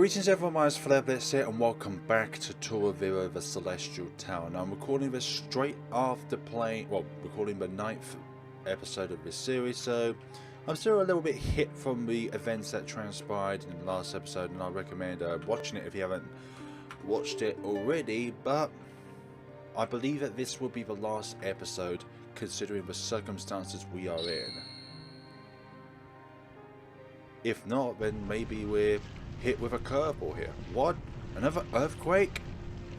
Greetings everyone, my name is FlareBlitzed here and welcome back to Turovero the Celestial Tower. Now I'm recording this straight after playing, recording the 9th episode of this series, so I'm still a little bit hit from the events that transpired in the last episode, and I recommend watching it if you haven't watched it already, but I believe that this will be the last episode considering the circumstances we are in. If not, then maybe we're hit with a curveball here. What? Another earthquake?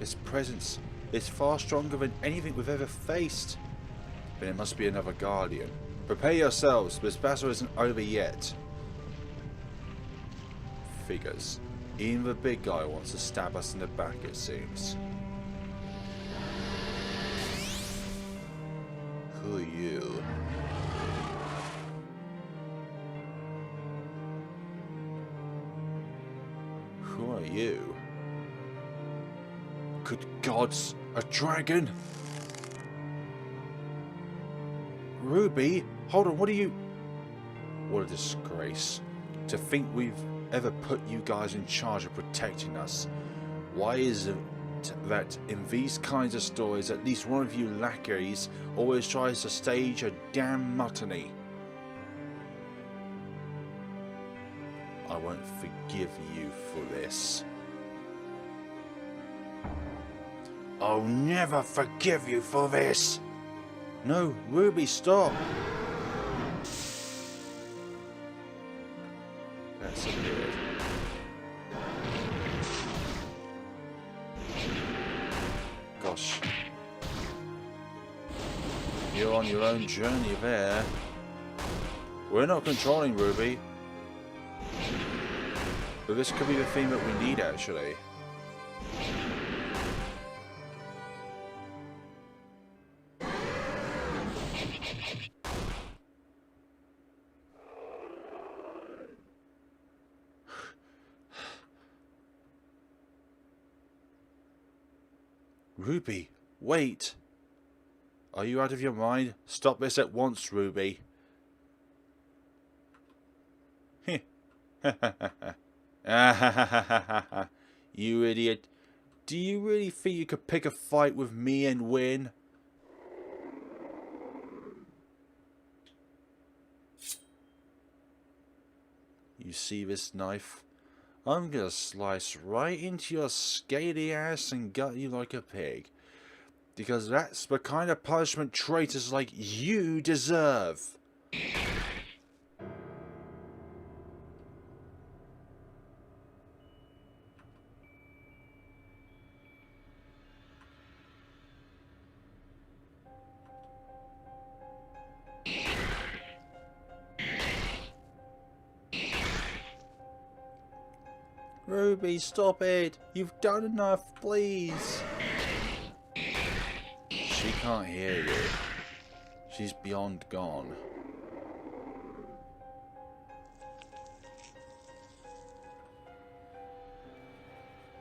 Its presence is far stronger than anything we've ever faced. Then it must be another guardian. Prepare yourselves, this battle isn't over yet. Figures. Even the big guy wants to stab us in the back, it seems. Who are you? Who are you? Good gods, a dragon? Ruby? Hold on, what are you... What a disgrace. To think we've ever put you guys in charge of protecting us. Why is it that in these kinds of stories at least one of you lackeys always tries to stage a damn mutiny? I won't forgive you for this. I'll never forgive you for this! No, Ruby, stop! That's weird. Gosh. You're on your own journey there. We're not controlling Ruby. But this could be the thing that we need, actually. Ruby, wait! Are you out of your mind? Stop this at once, Ruby. You idiot. Do you really think you could pick a fight with me and win? You see this knife? I'm gonna slice right into your scaly ass and gut you like a pig. Because that's the kind of punishment traitors like you deserve. Ruby, stop it! You've done enough, please! She can't hear you. She's beyond gone.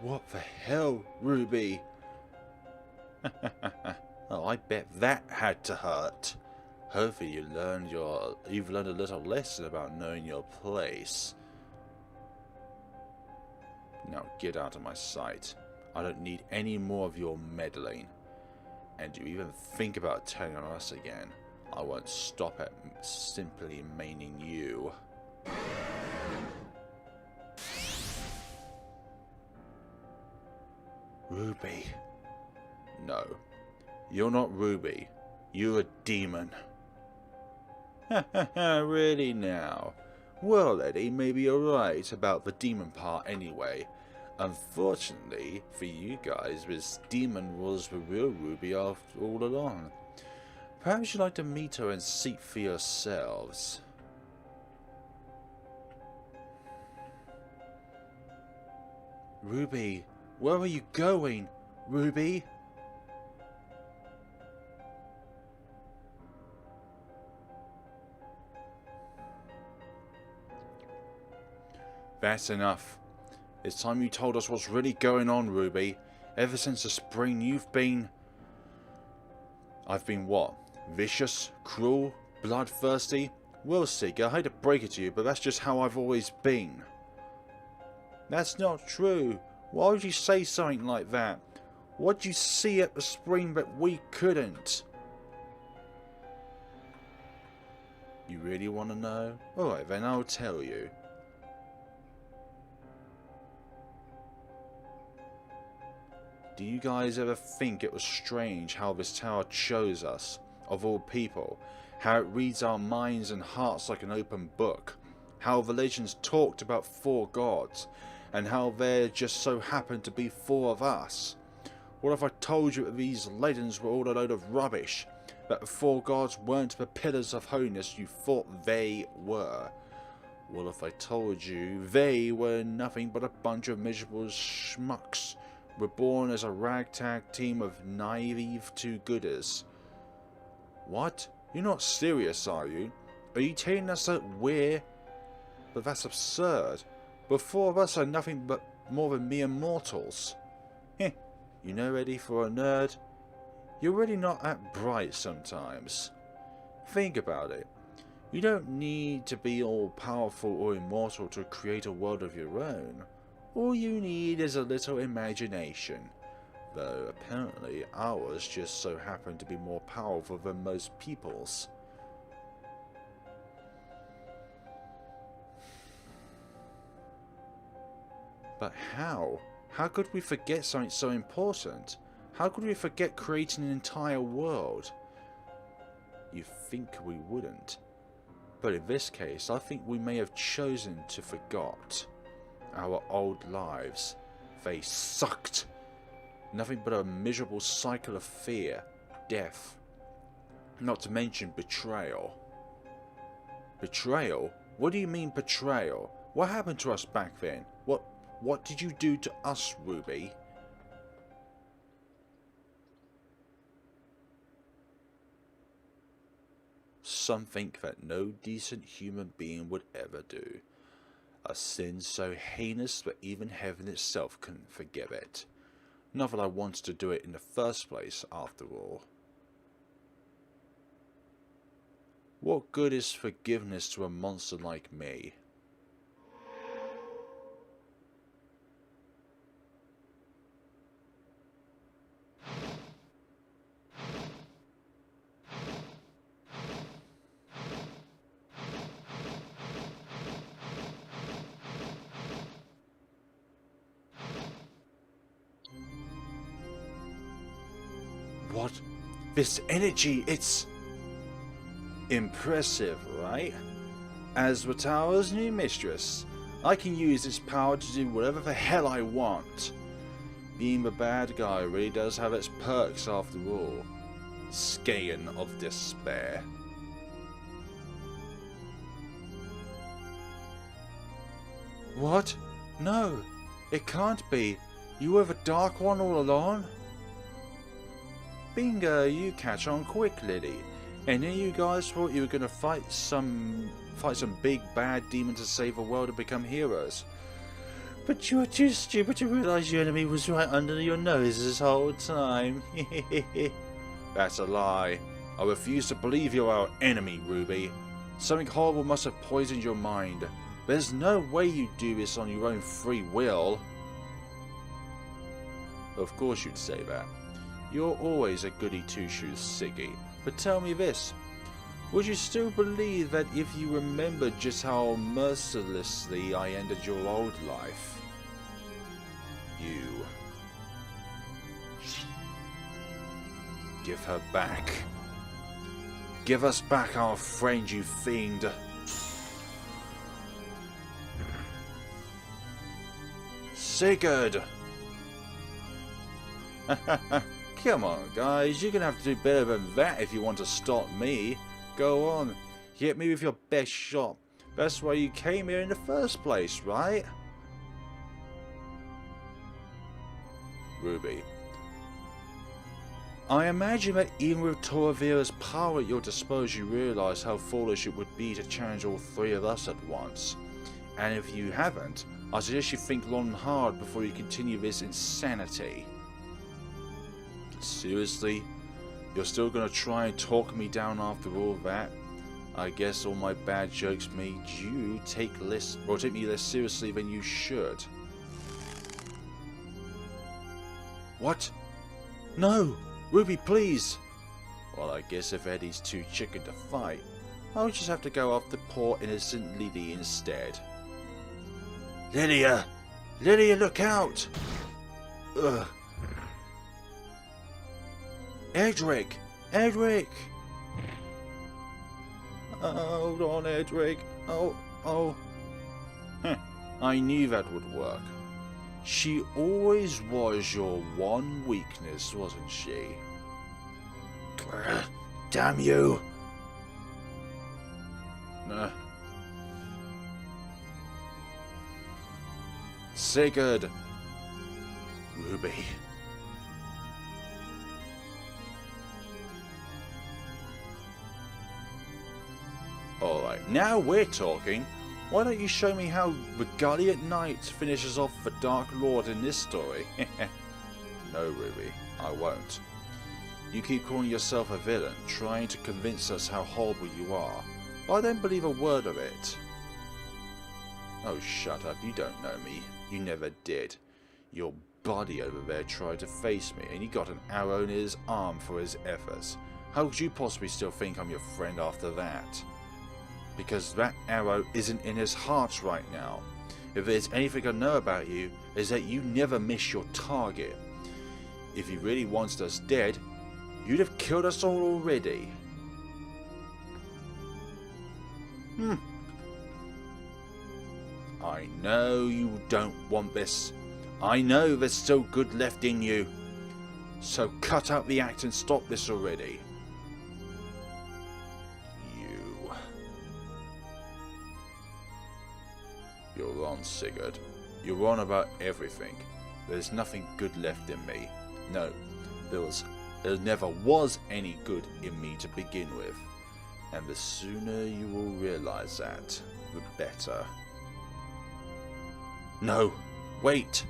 What the hell, Ruby? Oh, I bet that had to hurt. Hopefully you've learned a little lesson about knowing your place. Now get out of my sight. I don't need any more of your meddling. And you even think about turning on us again, I won't stop at simply maiming you. Ruby. No. You're not Ruby. You're a demon. Really now? Well, Eddie, maybe you're right about the demon part anyway. Unfortunately for you guys, this demon was the real Ruby all along. Perhaps you'd like to meet her and see for yourselves. Ruby, where are you going, Ruby? That's enough. It's time you told us what's really going on, Ruby. Ever since the spring I've been what? Vicious? Cruel? Bloodthirsty? Well, Sigurd, I hate to break it to you, but that's just how I've always been. That's not true. Why would you say something like that? What'd you see at the spring that we couldn't? You really want to know? Alright then, I'll tell you. Do you guys ever think it was strange how this tower chose us, of all people? How it reads our minds and hearts like an open book? How the legends talked about 4 gods, and how there just so happened to be 4 of us? What if I told you that these legends were all a load of rubbish? That the 4 gods weren't the pillars of holiness you thought they were? What if I told you they were nothing but a bunch of miserable schmucks, reborn as a ragtag team of naive do-gooders? What? You're not serious, are you? Are you telling us that we're... But that's absurd. The 4 of us are nothing but more than mere mortals. Heh, you know, ready for a nerd? You're really not that bright sometimes. Think about it. You don't need to be all powerful or immortal to create a world of your own. All you need is a little imagination. Though apparently ours just so happen to be more powerful than most people's. But how? How could we forget something so important? How could we forget creating an entire world? You think we wouldn't. But in this case, I think we may have chosen to forget our old lives. They sucked. Nothing but a miserable cycle of fear, death, not to mention betrayal. Betrayal? What do you mean betrayal? What happened to us back then? What did you do to us, Ruby? Something that no decent human being would ever do. A sin so heinous that even heaven itself couldn't forgive it. Not that I wanted to do it in the first place, after all. What good is forgiveness to a monster like me? What? This energy, it's impressive, right? As the tower's new mistress, I can use this power to do whatever the hell I want. Being the bad guy really does have its perks after all. Scion of despair. What? No, it can't be. You were the Dark One all along? Bingo, you catch on quick, Lily. And then you guys thought you were gonna fight some big bad demon to save the world and become heroes. But you were too stupid to realise your enemy was right under your nose this whole time. That's a lie. I refuse to believe you're our enemy, Ruby. Something horrible must have poisoned your mind. There's no way you do this on your own free will. Of course you'd say that. You're always a goody two-shoes, Siggy. But tell me this. Would you still believe that if you remembered just how mercilessly I ended your old life? You. Give her back. Give us back our friend, you fiend. Sigurd! Come on, guys, you're gonna have to do better than that if you want to stop me. Go on, hit me with your best shot. That's why you came here in the first place, right? Ruby. I imagine that even with Turovero's power at your disposal, you realise how foolish it would be to challenge all 3 of us at once. And if you haven't, I suggest you think long and hard before you continue this insanity. Seriously? You're still gonna try and talk me down after all that? I guess all my bad jokes made you take me less seriously than you should. What? No! Ruby, please! Well, I guess if Eddie's too chicken to fight, I'll just have to go after poor innocent Lily instead. Lilia! Lilia, look out! Ugh. Edric! Edric! Hold on, Edric. Oh. I knew that would work. She always was your one weakness, wasn't she? Damn you! Sigurd! Ruby. Alright, now we're talking. Why don't you show me how Recollection Knight finishes off the Dark Lord in this story? No, Ruby, I won't. You keep calling yourself a villain, trying to convince us how horrible you are. I don't believe a word of it. Oh, shut up, you don't know me. You never did. Your buddy over there tried to face me, and he got an arrow in his arm for his efforts. How could you possibly still think I'm your friend after that? Because that arrow isn't in his heart right now. If there's anything I know about you, is that you never miss your target. If he really wanted us dead, you'd have killed us all already. I know you don't want this. I know there's still good left in you. So cut out the act and stop this already. You're wrong, Sigurd. You're wrong about everything. There's nothing good left in me. No, there never was any good in me to begin with. And the sooner you will realize that, the better. No, wait!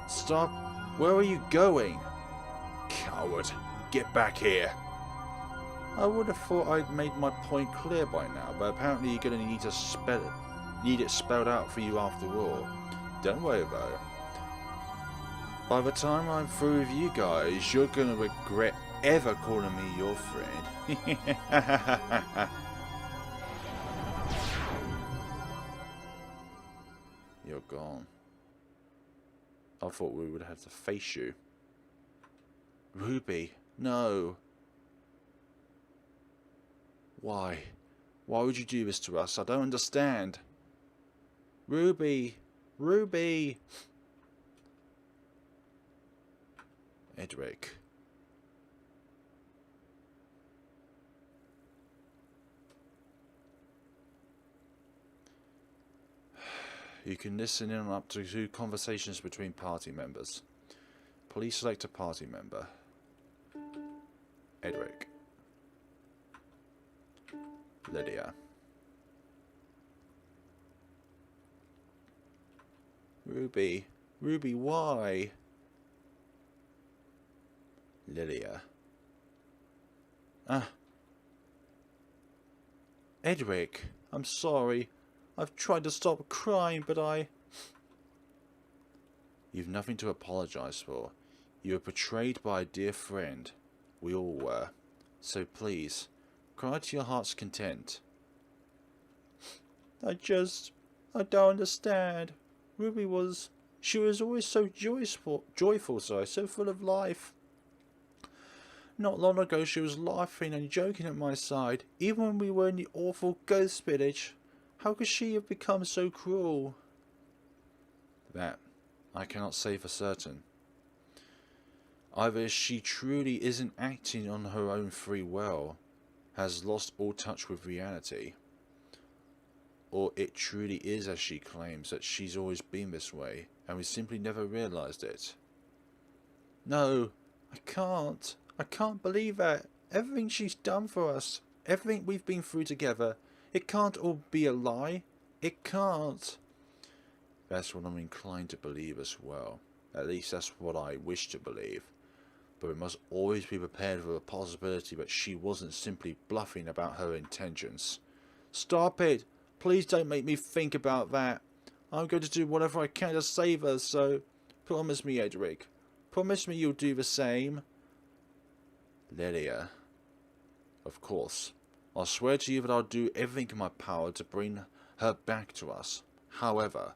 Stop! Where are you going? Coward, get back here! I would have thought I'd made my point clear by now, but apparently you're going to need it spelled out for you after all. Don't worry about it. By the time I'm through with you guys, you're going to regret ever calling me your friend. You're gone. I thought we would have to face you. Ruby, no. Why? Why would you do this to us? I don't understand. Ruby! Ruby! Edric. You can listen in on up to 2 conversations between party members. Please select a party member. Edric. Lilia. Ruby. Ruby, why? Lilia. Edric, I'm sorry. I've tried to stop crying, but You've nothing to apologize for. You were betrayed by a dear friend. We all were. So please, cry to your heart's content. I don't understand. Ruby she was always so joyful, so full of life. Not long ago she was laughing and joking at my side, even when we were in the awful ghost village. How could she have become so cruel? That I cannot say for certain. Either she truly isn't acting on her own free will, has lost all touch with reality, or it truly is as she claims, that she's always been this way and we simply never realized it. No, I can't. I can't believe that. Everything she's done for us, everything we've been through together, it can't all be a lie. It can't. That's what I'm inclined to believe as well. At least that's what I wish to believe. But we must always be prepared for the possibility that she wasn't simply bluffing about her intentions. Stop it! Please don't make me think about that. I'm going to do whatever I can to save her, so promise me, Edric. Promise me you'll do the same. Leilia. Of course. I'll swear to you that I'll do everything in my power to bring her back to us. However,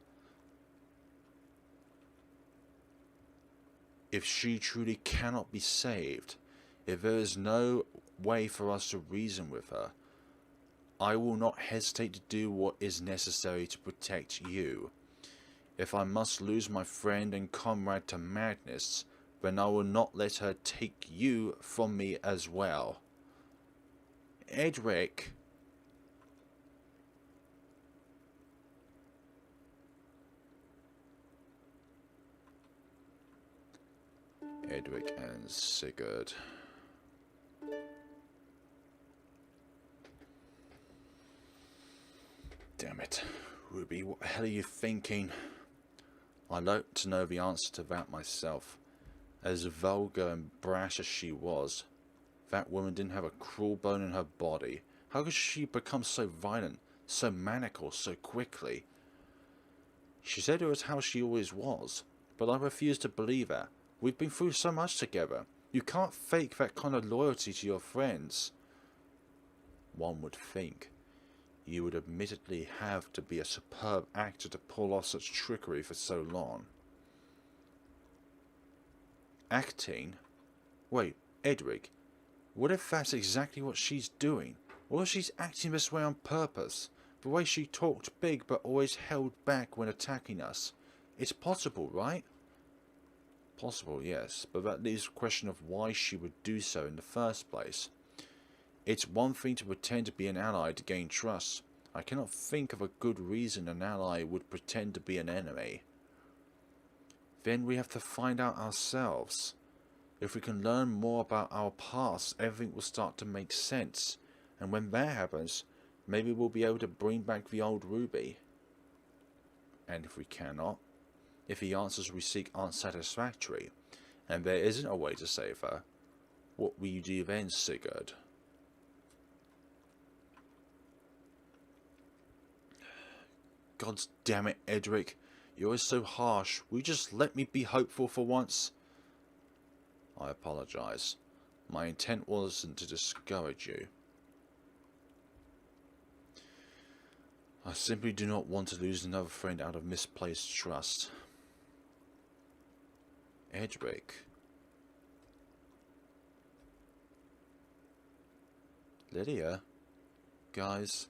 if she truly cannot be saved, if there is no way for us to reason with her, I will not hesitate to do what is necessary to protect you. If I must lose my friend and comrade to madness, then I will not let her take you from me as well. Edric. Edric and Sigurd. Damn it. Ruby, what the hell are you thinking? I'd like to know the answer to that myself. As vulgar and brash as she was, that woman didn't have a cruel bone in her body. How could she become so violent, so maniacal, so quickly? She said it was how she always was, but I refuse to believe her. We've been through so much together. You can't fake that kind of loyalty to your friends. One would think you would admittedly have to be a superb actor to pull off such trickery for so long. Acting? Wait, Edric, what if that's exactly what she's doing? Or if she's acting this way on purpose? The way she talked big but always held back when attacking us. It's possible, right? Possible, yes, but that leaves the question of why she would do so in the first place. It's one thing to pretend to be an ally to gain trust. I cannot think of a good reason an ally would pretend to be an enemy. Then we have to find out ourselves. If we can learn more about our past, everything will start to make sense. And when that happens, maybe we'll be able to bring back the old Ruby. And if we cannot, if the answers we seek aren't satisfactory, and there isn't a way to save her, what will you do then, Sigurd? God damn it, Edric. You're always so harsh. Will you just let me be hopeful for once? I apologize. My intent wasn't to discourage you. I simply do not want to lose another friend out of misplaced trust. Edric. Leilia? Guys,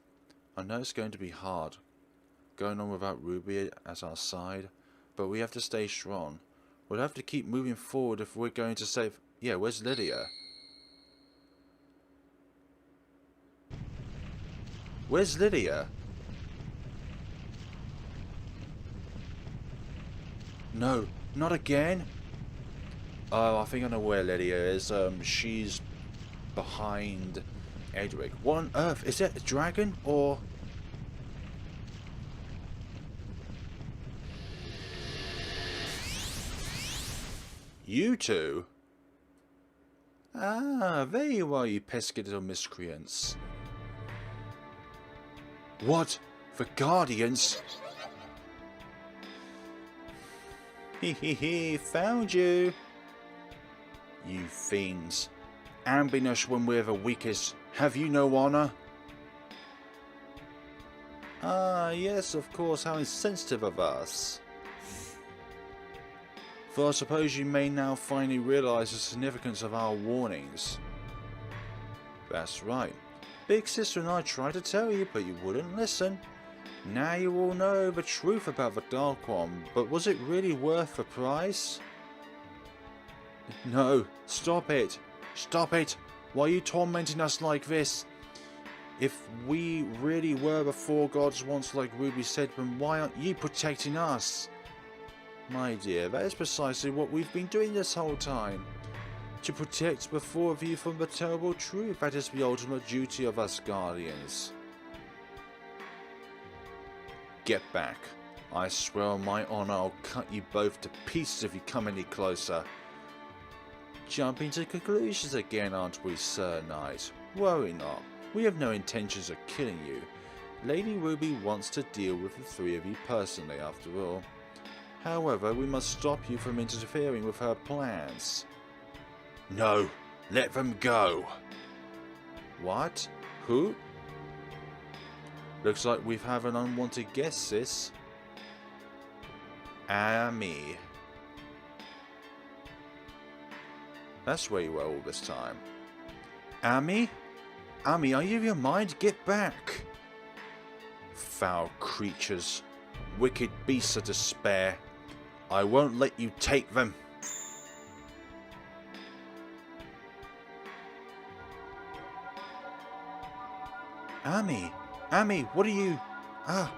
I know it's going to be hard, going on without Ruby at our side, but we have to stay strong. We'll have to keep moving forward if we're going to save... Yeah, where's Leilia? Where's Leilia? No, not again. Oh, I think I know where Leilia is. She's behind Edric. What on earth? Is that a dragon or... You two? Ah, there you are, you pesky little miscreants. What? The Guardians? Hee, found you. You fiends. Ambush when we're the weakest. Have you no honor? Ah, yes, of course, how insensitive of us. For I suppose you may now finally realize the significance of our warnings. That's right. Big Sister and I tried to tell you, but you wouldn't listen. Now you all know the truth about the Dark One, but was it really worth the price? No, stop it. Stop it. Why are you tormenting us like this? If we really were the four gods once like Ruby said, then why aren't you protecting us? My dear, that is precisely what we've been doing this whole time. To protect the four of you from the terrible truth, that is the ultimate duty of us Guardians. Get back. I swear on my honor I'll cut you both to pieces if you come any closer. Jumping to conclusions again, aren't we, Sir Knight? Worry not. We have no intentions of killing you. Lady Ruby wants to deal with the three of you personally, after all. However, we must stop you from interfering with her plans. No, let them go. What? Who? Looks like we have an unwanted guest, sis. Amy. That's where you were all this time. Amy? Amy, are you of your mind? Get back! Foul creatures. Wicked beasts of despair. I won't let you take them. Amy! Amy, what are you... Ah!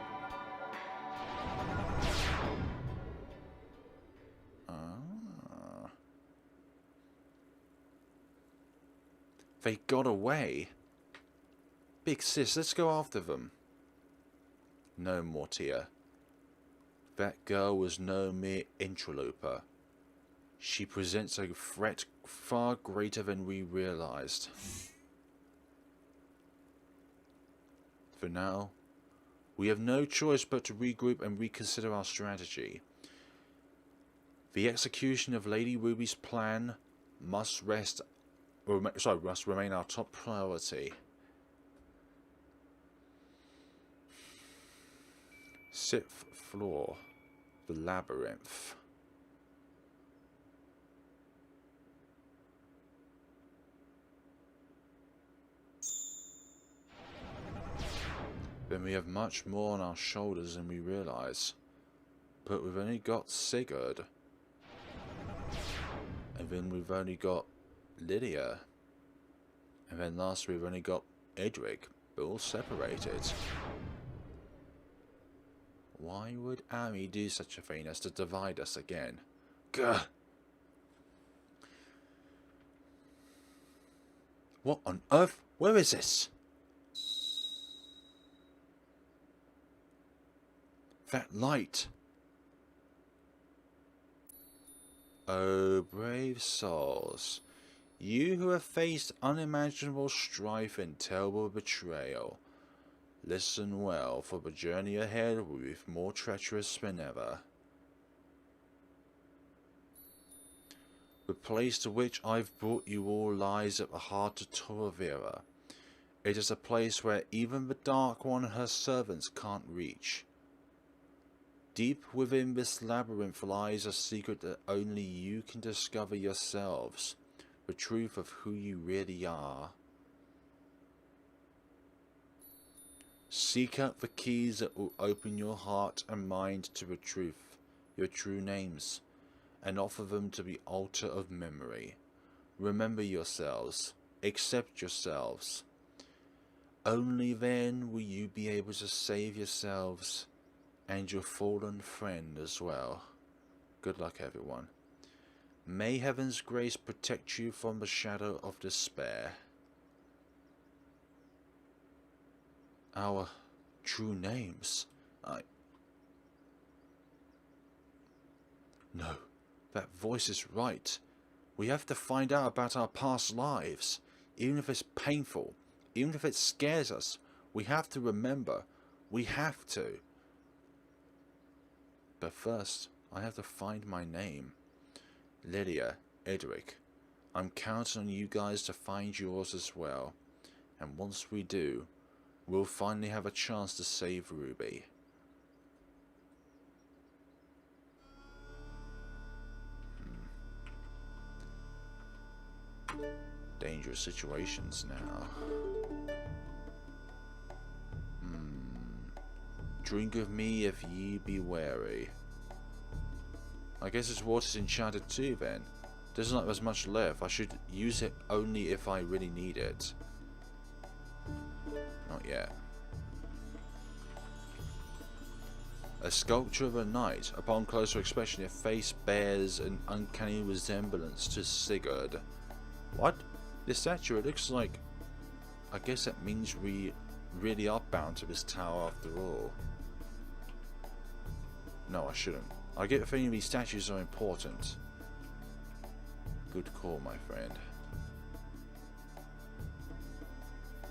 They got away. Big sis, let's go after them. No, Mortia. That girl was no mere interloper. She presents a threat far greater than we realized. For now, we have no choice but to regroup and reconsider our strategy. The execution of Lady Ruby's plan must remain our top priority. Sixth floor, the labyrinth. Then we have much more on our shoulders than we realize. But we've only got Sigurd. And then we've only got Leilia. And then last we've only got Edric. But all separated. Why would Amy do such a thing as to divide us again? Gah! What on earth? Where is this? That light. Oh, brave souls. You who have faced unimaginable strife and terrible betrayal. Listen well, for the journey ahead will be more treacherous than ever. The place to which I've brought you all lies at the heart of Turovero. It is a place where even the Dark One and her servants can't reach. Deep within this labyrinth lies a secret that only you can discover yourselves, the truth of who you really are. Seek out the keys that will open your heart and mind to the truth, your true names, and offer them to the altar of memory. Remember yourselves, accept yourselves. Only then will you be able to save yourselves and your fallen friend as well. Good luck, everyone. May heaven's grace protect you from the shadow of despair. Our true names. No, that voice is right. We have to find out about our past lives. Even if it's painful, even if it scares us, we have to remember. We have to. But first, I have to find my name. Leilia, Edric. I'm counting on you guys to find yours as well. And once we do, we'll finally have a chance to save Ruby. Dangerous situations now. Drink of me if ye be wary. I guess this water's enchanted too then. Doesn't look like there's much left. I should use it only if I really need it. Not yet. A sculpture of a knight. Upon closer inspection, your face bears an uncanny resemblance to Sigurd. What? This statue, it looks like... I guess that means we really are bound to this tower after all. No, I shouldn't. I get the feeling these statues are important. Good call, my friend.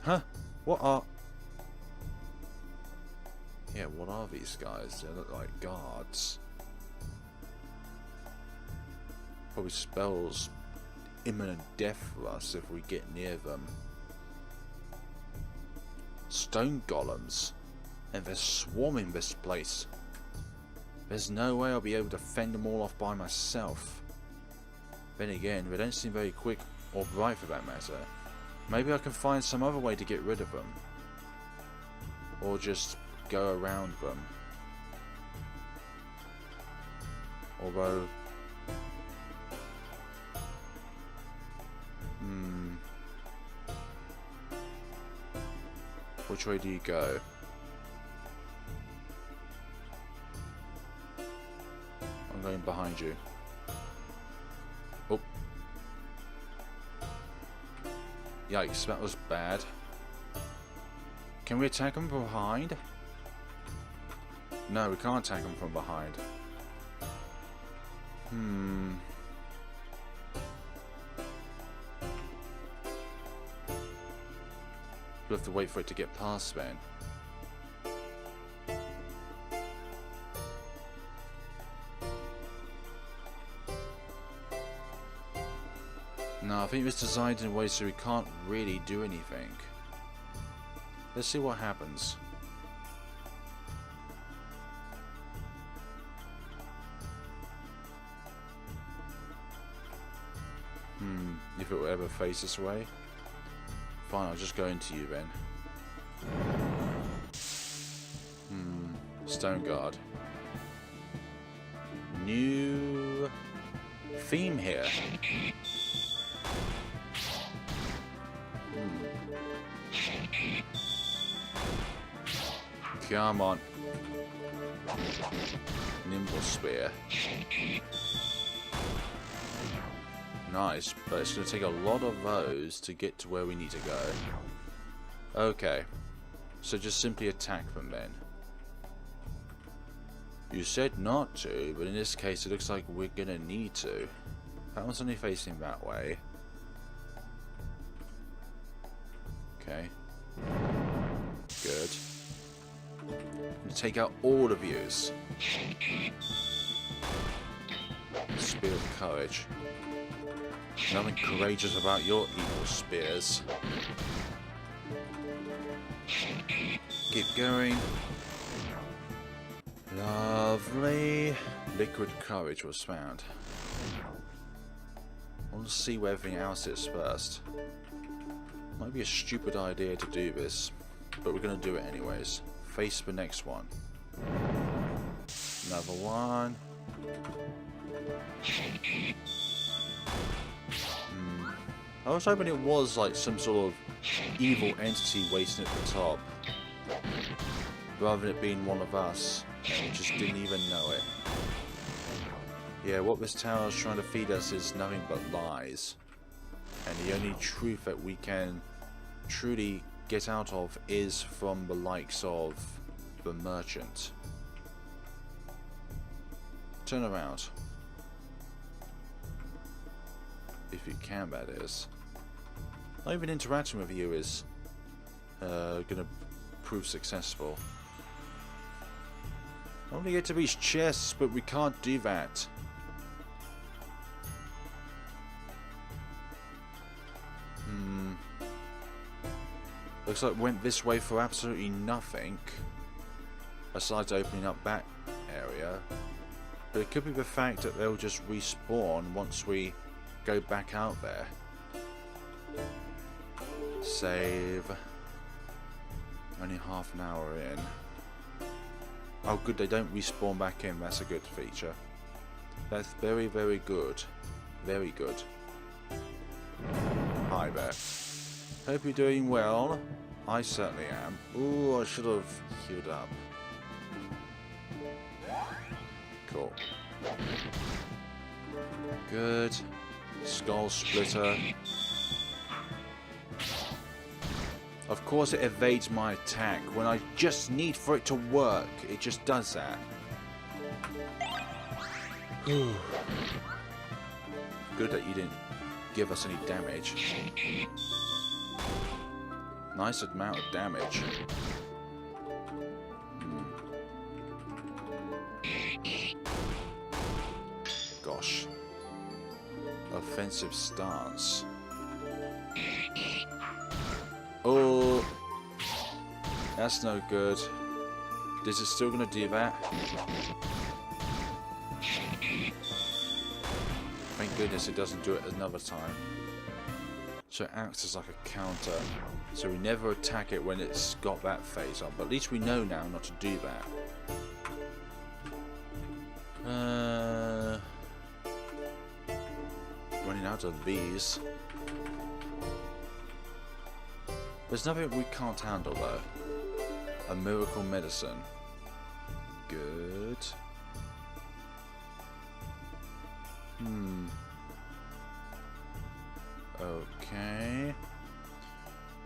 Huh? What are... Yeah, what are these guys? They look like guards. Probably spells imminent death for us if we get near them. Stone golems. And they're swarming this place. There's no way I'll be able to fend them all off by myself. Then again, they don't seem very quick or bright for that matter. Maybe I can find some other way to get rid of them. Or just go around them. Although... Which way do you go? I'm going behind you. Oh. Yikes, that was bad. Can we attack them from behind? No, we can't attack them from behind. We'll have to wait for it to get past then. No, I think it's designed in a way so we can't really do anything. Let's see what happens. If it will ever face this way. Fine, I'll just go into you then. Stone Guard. New theme here. Come on. Nimble Spear. Nice, but it's going to take a lot of those to get to where we need to go. Okay. So just simply attack them then. You said not to, but in this case it looks like we're going to need to. That one's only facing that way. Okay. Good. I'm going to take out all of yous. Spear of Courage. Nothing courageous about your evil spears. Keep going. Lovely. Liquid Courage was found. I want to see where everything else is first. Might be a stupid idea to do this, but we're going to do it anyways. Face the next one. Another one. I was hoping it was like some sort of evil entity waiting at the top, rather than it being one of us, and we just didn't even know it. Yeah, what this tower is trying to feed us is nothing but lies, and the only truth that we can truly get out of is from the likes of the merchant. Turn around. If you can, that is. Not even interacting with you is gonna prove successful. I want to get to these chests, but we can't do that. Looks like we went this way for absolutely nothing, besides opening up that area. But it could be the fact that they'll just respawn once we go back out there. Save. Only half an hour in. Oh good, they don't respawn back in. That's a good feature. That's very, very good. Very good. Hi there. Hope you're doing well. I certainly am. Ooh, I should have healed up. Cool. Good. Skull Splitter. Of course it evades my attack when I just need for it to work. It just does that. Good that you didn't give us any damage. Nice amount of damage. defensive stance. Oh, that's no good. Is it still going to do that? Thank goodness it doesn't do it another time. So it acts as like a counter. So we never attack it when it's got that phase on. But at least we know now not to do that. Running out of these. There's nothing we can't handle though. A miracle medicine. Good. Okay.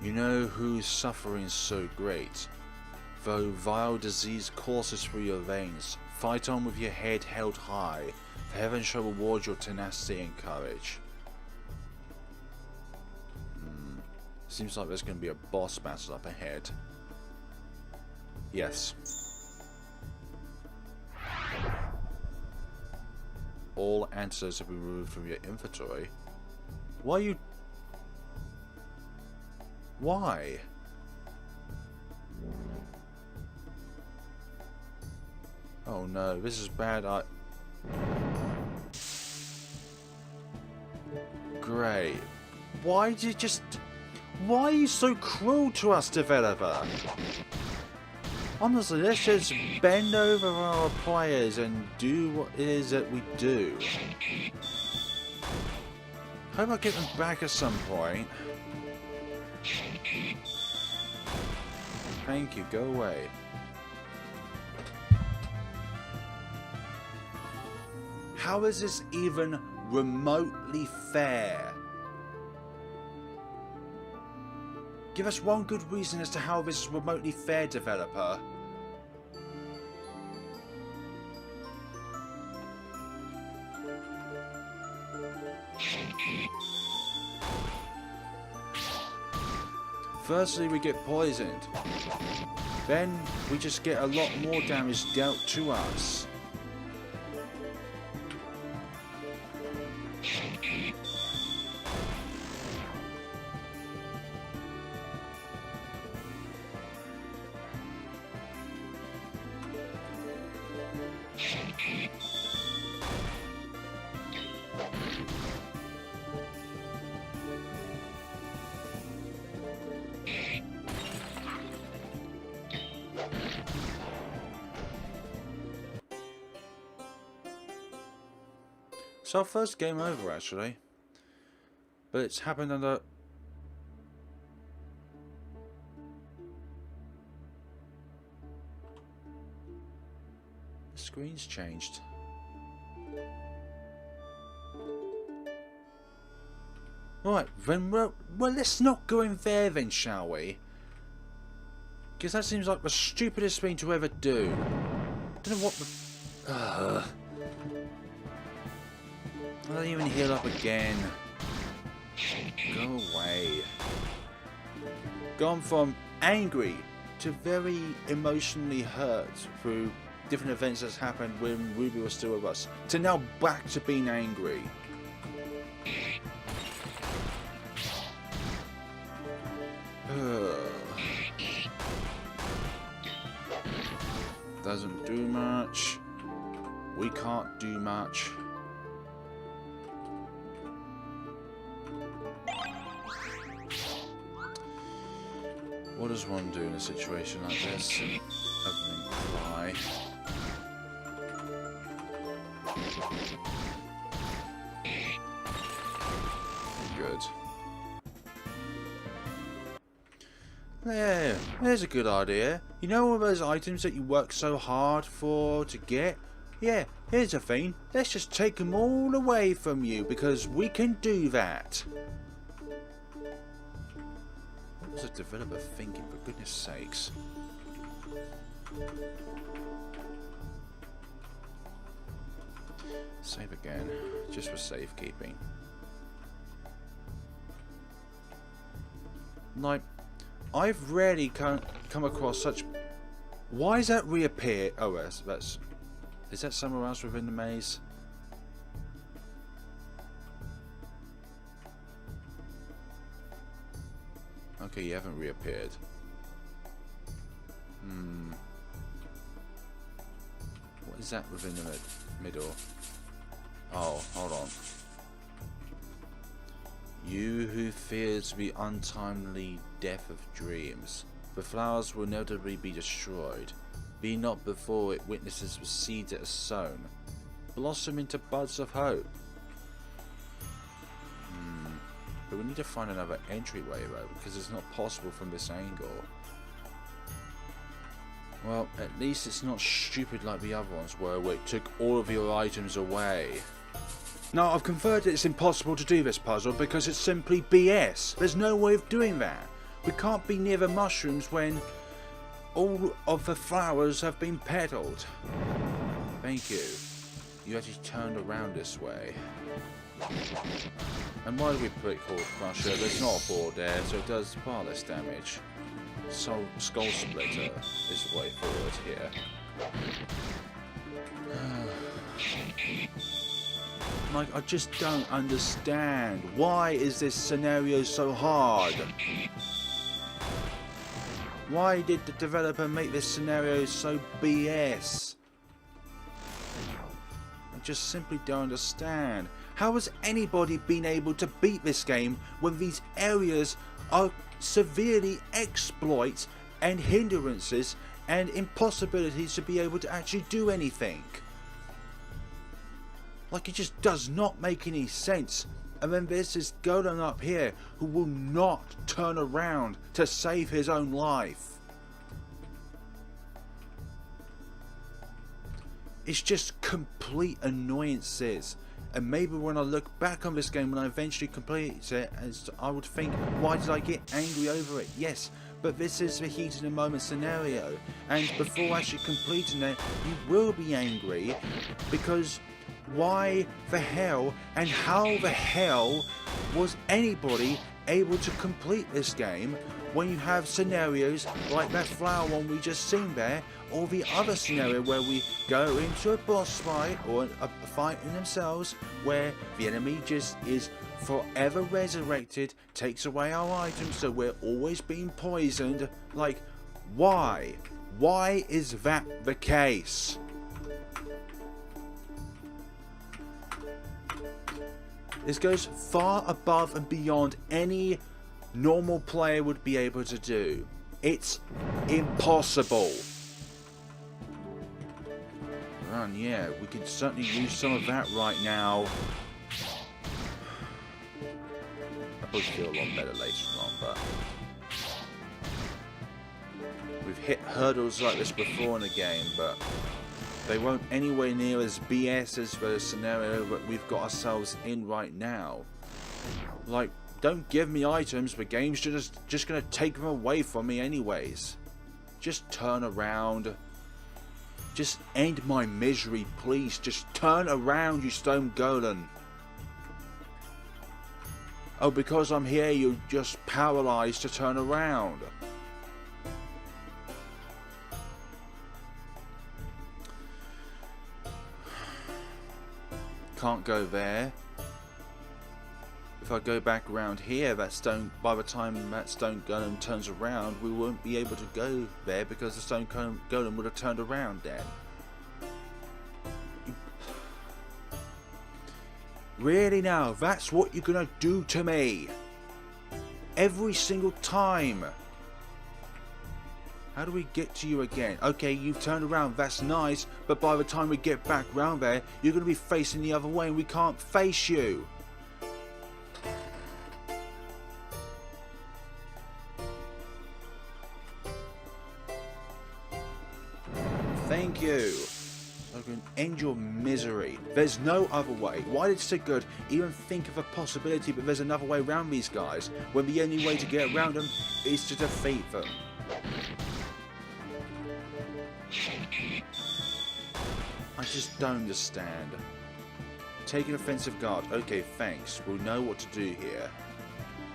You know whose suffering so great? Though vile disease courses through your veins, fight on with your head held high, for heaven shall reward your tenacity and courage. Seems like there's going to be a boss battle up ahead. Yes. All antidotes have been removed from your inventory. Why are you... Why? Oh no, this is bad. Great. Why did you just... Why are you so cruel to us, developer? Honestly, let's just bend over our players and do what it is that we do. Hope I get them back at some point. Thank you, go away. How is this even remotely fair? Give us one good reason as to how this is remotely fair, developer. Firstly, we get poisoned. Then, we just get a lot more damage dealt to us. It's our first game over, actually. But it's happened under... The screen's changed. Right, then well, let's not go in there then, shall we? Because that seems like the stupidest thing to ever do. Don't know what the... I don't even heal up again. Go away. Gone from angry to very emotionally hurt through different events that's happened when Ruby was still with us, to now back to being angry. Doesn't do much. We can't do much. What does one do in a situation like this? Other than cry. Good. There, there's a good idea. You know all those items that you work so hard for to get? Yeah, here's a thing. Let's just take them all away from you because we can do that. What was the developer thinking, for goodness sakes? Save again, just for safekeeping. Like, I've rarely come across such... Why does that reappear? Oh, that's... Is that somewhere else within the maze? Okay, you haven't reappeared. What is that within the middle? Oh, hold on. You who fears the untimely death of dreams. The flowers will inevitably be destroyed. Be not before it witnesses the seeds it has sown. Blossom into buds of hope. But we need to find another entryway though, because it's not possible from this angle. Well, at least it's not stupid like the other ones were, where it took all of your items away. Now, I've confirmed it's impossible to do this puzzle because it's simply BS. There's no way of doing that. We can't be near the mushrooms when all of the flowers have been petaled. Thank you. You actually turned around this way. And why do we put it called Crusher? There's not a board there, so it does far less damage. So, Skull Splitter is the way forward here. Like, I just don't understand. Why is this scenario so hard? Why did the developer make this scenario so BS? I just simply don't understand. How has anybody been able to beat this game when these areas are severely exploits and hindrances and impossibilities to be able to actually do anything? Like, it just does not make any sense. And then there's this golem up here who will not turn around to save his own life. It's just complete annoyances. And maybe when I look back on this game, when I eventually complete it, I would think, why did I get angry over it? Yes, but this is the heat of the moment scenario. And before actually completing it, you will be angry because why the hell and how the hell was anybody able to complete this game when you have scenarios like that flower one we just seen there, or the other scenario where we go into a boss fight or a fight in themselves where the enemy just is forever resurrected, takes away our items, so we're always being poisoned. Like, why? Why is that the case? This goes far above and beyond any normal player would be able to do. It's impossible. And yeah, we can certainly use some of that right now. I probably feel a lot better later on, but we've hit hurdles like this before in the game, but they won't anywhere near as BS as the scenario that we've got ourselves in right now. Like, don't give me items, the game's just gonna take them away from me anyways. Just turn around. Just end my misery, please. Just turn around, you stone golem. Oh, because I'm here, you're just paralyzed to turn around. Can't go there. If I go back around here, that stone, by the time that stone golem turns around, we won't be able to go there because the stone golem would have turned around then. Really now, that's what you're gonna do to me? Every single time. How do we get to you again? Okay, you've turned around, that's nice, but by the time we get back round there, you're gonna be facing the other way and we can't face you. Thank you. So I can end your misery. There's no other way. Why did Sigurd even think of a possibility that there's another way around these guys, when the only way to get around them is to defeat them? I just don't understand. Take an offensive guard. Okay, thanks. We'll know what to do here.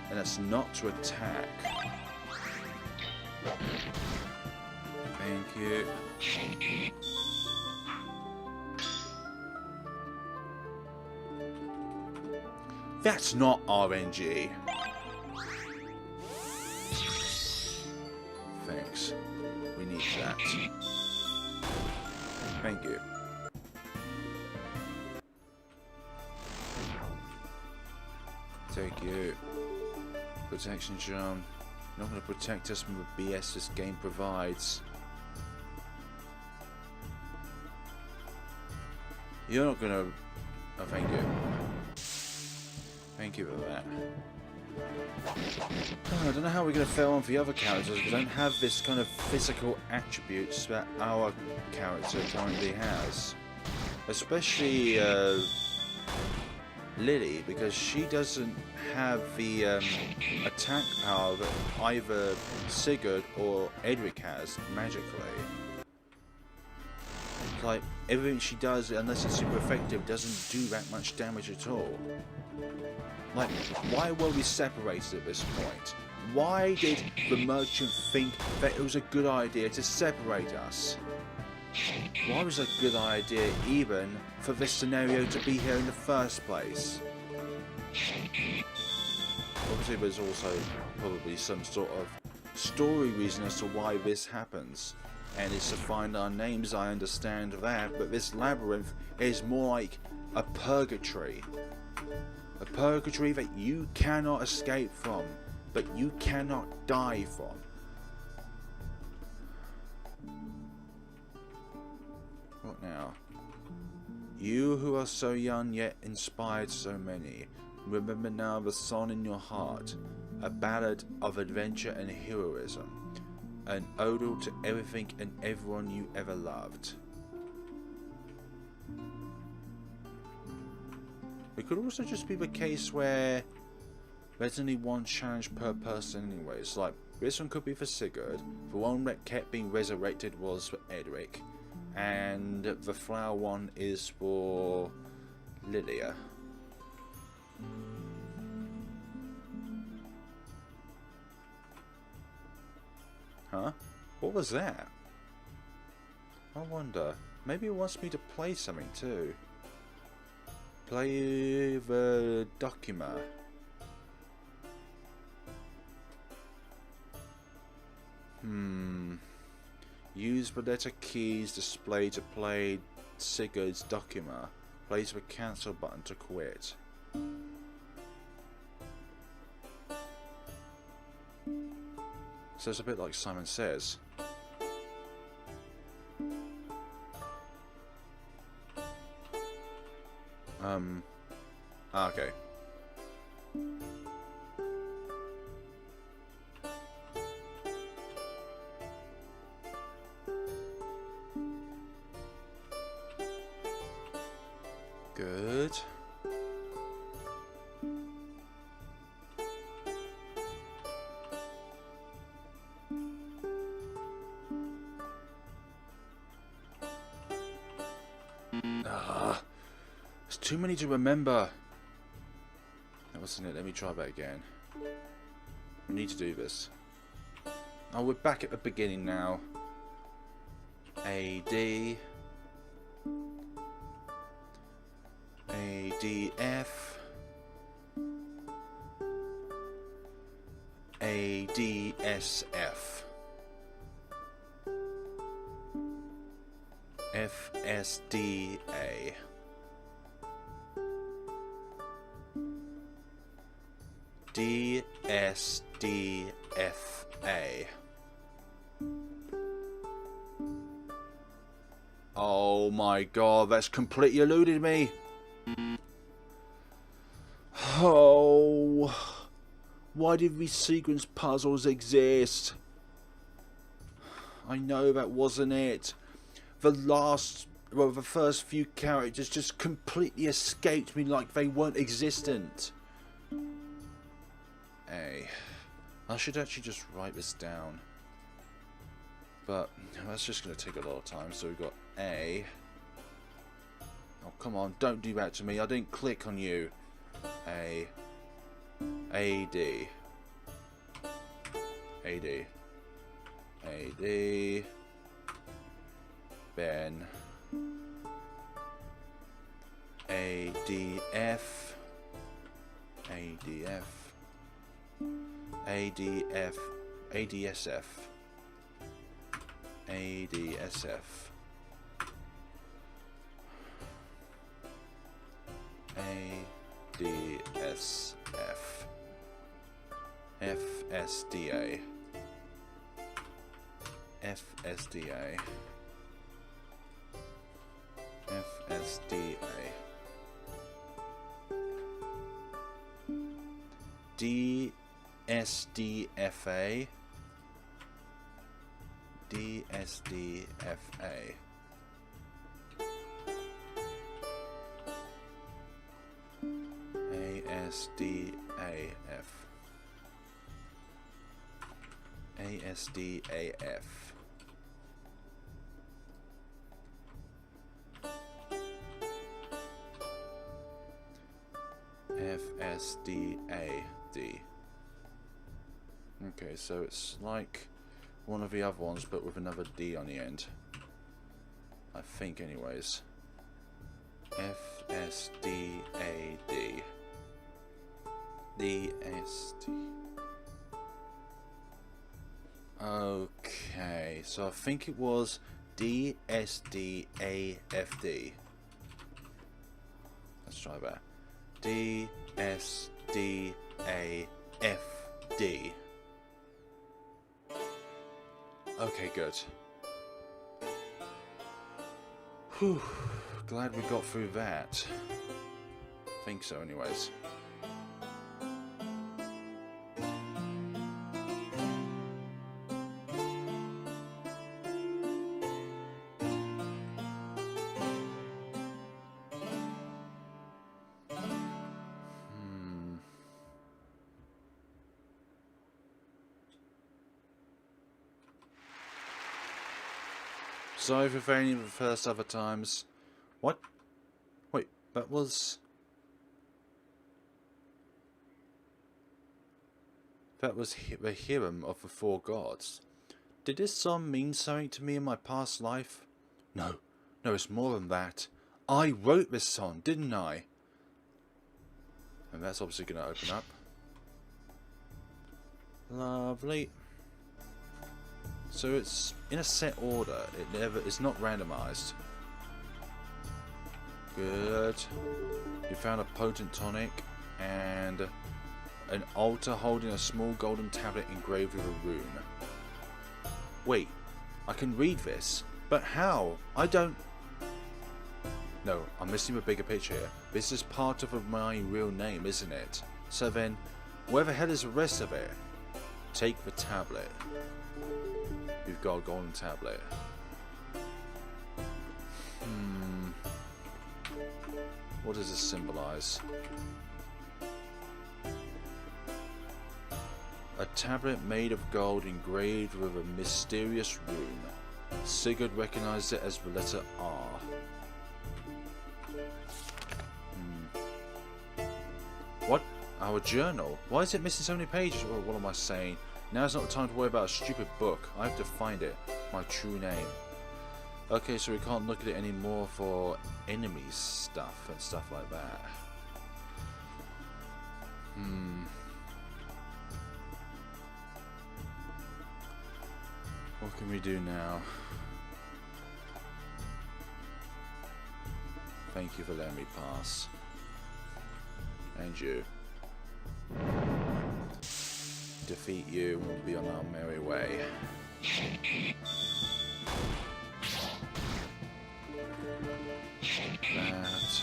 And that's not to attack. Thank you. That's not RNG. Thank you. Protection charm. Not going to protect us from the BS this game provides. You're not going to... Oh, thank you. Thank you for that. Oh, I don't know how we're going to fare on for the other characters. We don't have this kind of physical attributes that our character currently has. Especially Lily, because she doesn't have the attack power that either Sigurd or Edric has magically. It's like everything she does, unless it's super effective, doesn't do that much damage at all. Like, why were we separated at this point? Why did the merchant think that it was a good idea to separate us? Why was it a good idea even for this scenario to be here in the first place? Obviously there's also probably some sort of story reason as to why this happens. And it's to find our names, I understand that, but this labyrinth is more like a purgatory. A purgatory that you cannot escape from, but you cannot die from. What now? You who are so young yet inspired so many, remember now the song in your heart, a ballad of adventure and heroism, an ode to everything and everyone you ever loved. It could also just be the case where there's only one challenge per person anyways. Like, this one could be for Sigurd, the one that kept being resurrected was for Edric, and the flower one is for Leilia. Huh? What was that? I wonder. Maybe it wants me to play something too. Play the document. Use the letter keys displayed to play Sigurd's document. Place the cancel button to quit. So it's a bit like Simon Says. Okay. Good. There's too many to remember. That wasn't it. Let me try that again. We need to do this. Oh, we're back at the beginning now. AD. ADF. ADSF. FSDA. DSDFA. Oh my god, that's completely eluded me. Oh, why did these sequence puzzles exist? I know that wasn't it. The first few characters just completely escaped me like they weren't existent. I should actually just write this down, but that's just going to take a lot of time. So we've got A. Oh, come on, don't do that to me. I didn't click on you. A. AD. AD. AD. Ben. ADF. ADF. ADF. ADSF. ADSF. ADSF. SF. FSDA. FSDA. FSDA. DSDFA. DSDFA. ASDAF. ASDAF. FSDAD. Okay, so it's like one of the other ones, but with another D on the end. I think, anyways. FSDAD. DSD. Okay, so I think it was DSDAFD. Let's try that. DSDAFD. Okay, good. Whew. Glad we got through that. Think so, anyways. Sorry for failing the first other times. What? Wait, that was... That was the Hiram of the Four Gods. Did this song mean something to me in my past life? No, it's more than that. I wrote this song, didn't I? And that's obviously going to open up. Lovely. So it's in a set order. It's not randomized. Good. You found a potent tonic and an altar holding a small golden tablet engraved with a rune. Wait, I can read this, but how? I don't... No, I'm missing the bigger picture here. This is part of my real name, isn't it? So then, where the hell is the rest of it? Take the tablet. You've got a golden tablet. What does this symbolize? A tablet made of gold engraved with a mysterious rune. Sigurd recognized it as the letter R. What? Our journal? Why is it missing so many pages? Well, what am I saying? Now's not the time to worry about a stupid book. I have to find it. My true name. Okay, so we can't look at it anymore for enemy stuff and stuff like that. What can we do now? Thank you for letting me pass. And you. Defeat you and we'll be on our merry way. That.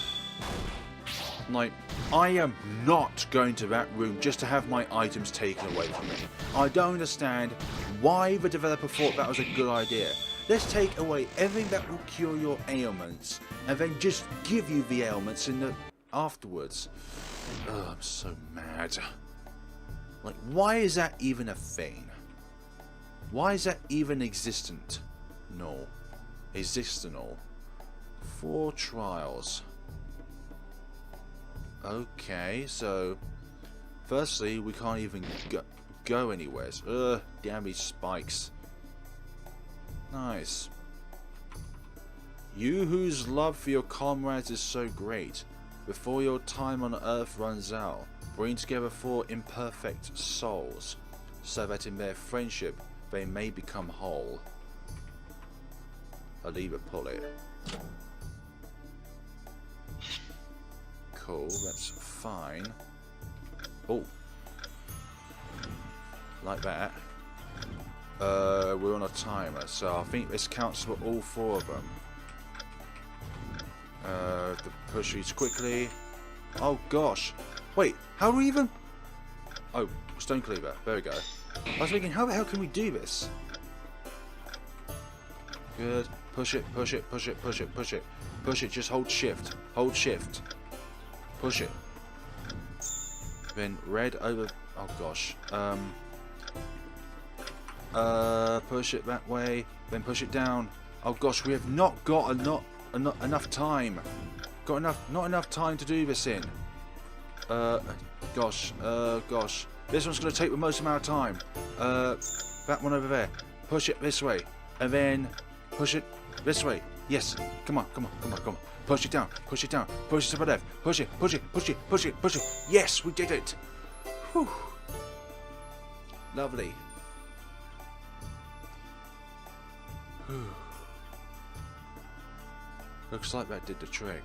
Like, I am not going to that room just to have my items taken away from me. I don't understand why the developer thought that was a good idea. Let's take away everything that will cure your ailments and then just give you the ailments in the afterwards. Oh, I'm so mad. Like, why is that even a thing? Why is that even existent? No. Existental. 4 trials. Okay, so... Firstly, we can't even go anywhere. Ugh, damn these spikes. Nice. You whose love for your comrades is so great, before your time on Earth runs out, bring together 4 imperfect souls, so that in their friendship they may become whole. I'll leave it, pull it. Cool, that's fine. Oh. Like that. We're on a timer, so I think this counts for all 4 of them. To push these quickly. Oh gosh. Wait, how do we even... Oh, stone cleaver. There we go. I was thinking, how the hell can we do this? Good. Push it, push it, push it, push it, push it. Push it, just hold shift. Hold shift. Push it. Then red over... Oh gosh. Push it that way. Then push it down. Oh gosh, we have not got enough time. Not enough time to do this in. Gosh. This one's going to take the most amount of time. That one over there. Push it this way. And then push it this way. Yes. Come on. Push it down. Push it down. Push it to the left. Push it. Push it. Push it. Push it. Push it. Yes, we did it. Whew. Lovely. Whew. Looks like that did the trick.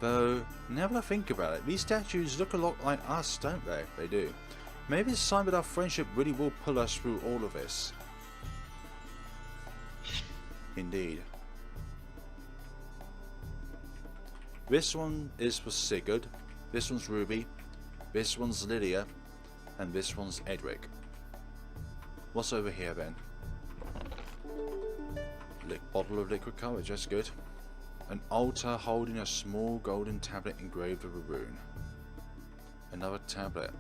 Though, now that I think about it, these statues look a lot like us, don't they? They do. Maybe it's a sign that our friendship really will pull us through all of this. Indeed. This one is for Sigurd, this one's Ruby, this one's Leilia, and this one's Edric. What's over here then? Bottle of liquid courage, that's good. An altar holding a small golden tablet engraved with a rune. Another tablet.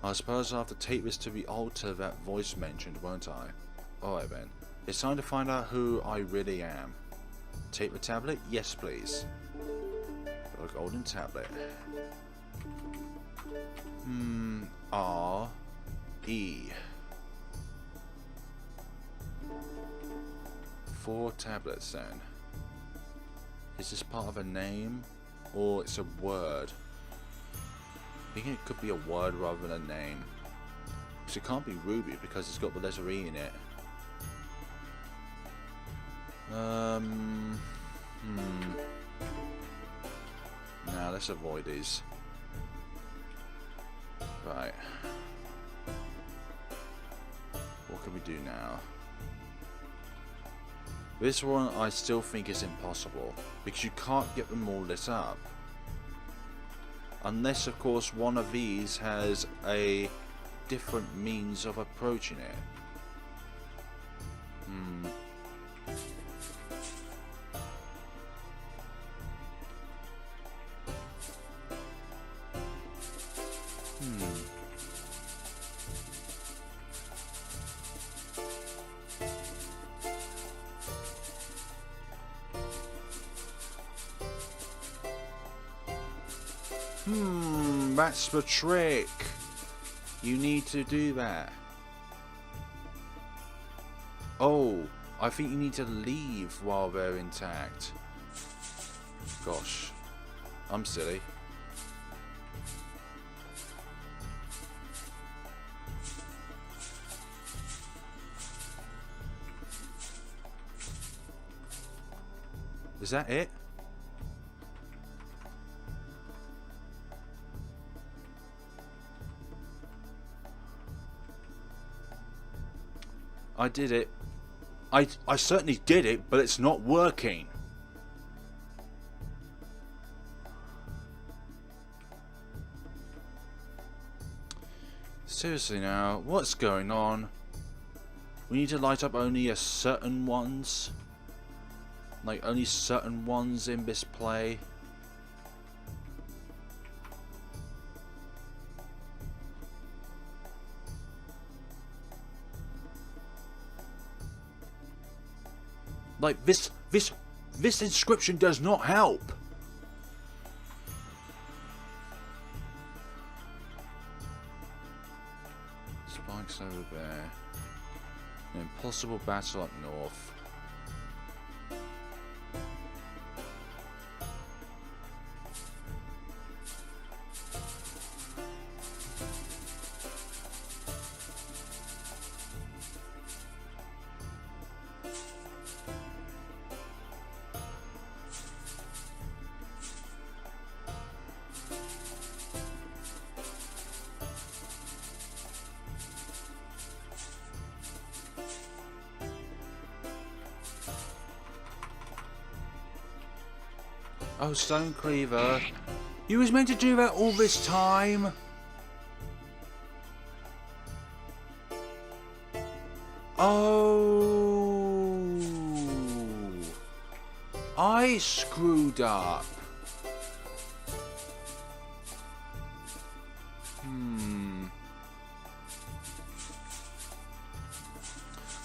I suppose I'll have to take this to the altar that voice mentioned, won't I? Alright then. It's time to find out who I really am. Take the tablet? Yes, please. Got a golden tablet. R-E. 4 tablets then. Is this part of a name? Or it's a word? I think it could be a word rather than a name. Because it can't be Ruby because it's got the letter E in it. Now let's avoid these. Right. What can we do now? This one I still think is impossible, because you can't get them all lit up. Unless of course one of these has a different means of approaching it. That's the trick. You need to do that. Oh, I think you need to leave while they're intact. Gosh, I'm silly. Is that it? I did it. I certainly did it, but it's not working. Seriously now, what's going on? We need to light up only a certain ones? Like only certain ones in this play? Like this inscription does not help. Spikes over there. An impossible battle up north. Oh, Stone Cleaver. You was meant to do that all this time? Oh. I screwed up.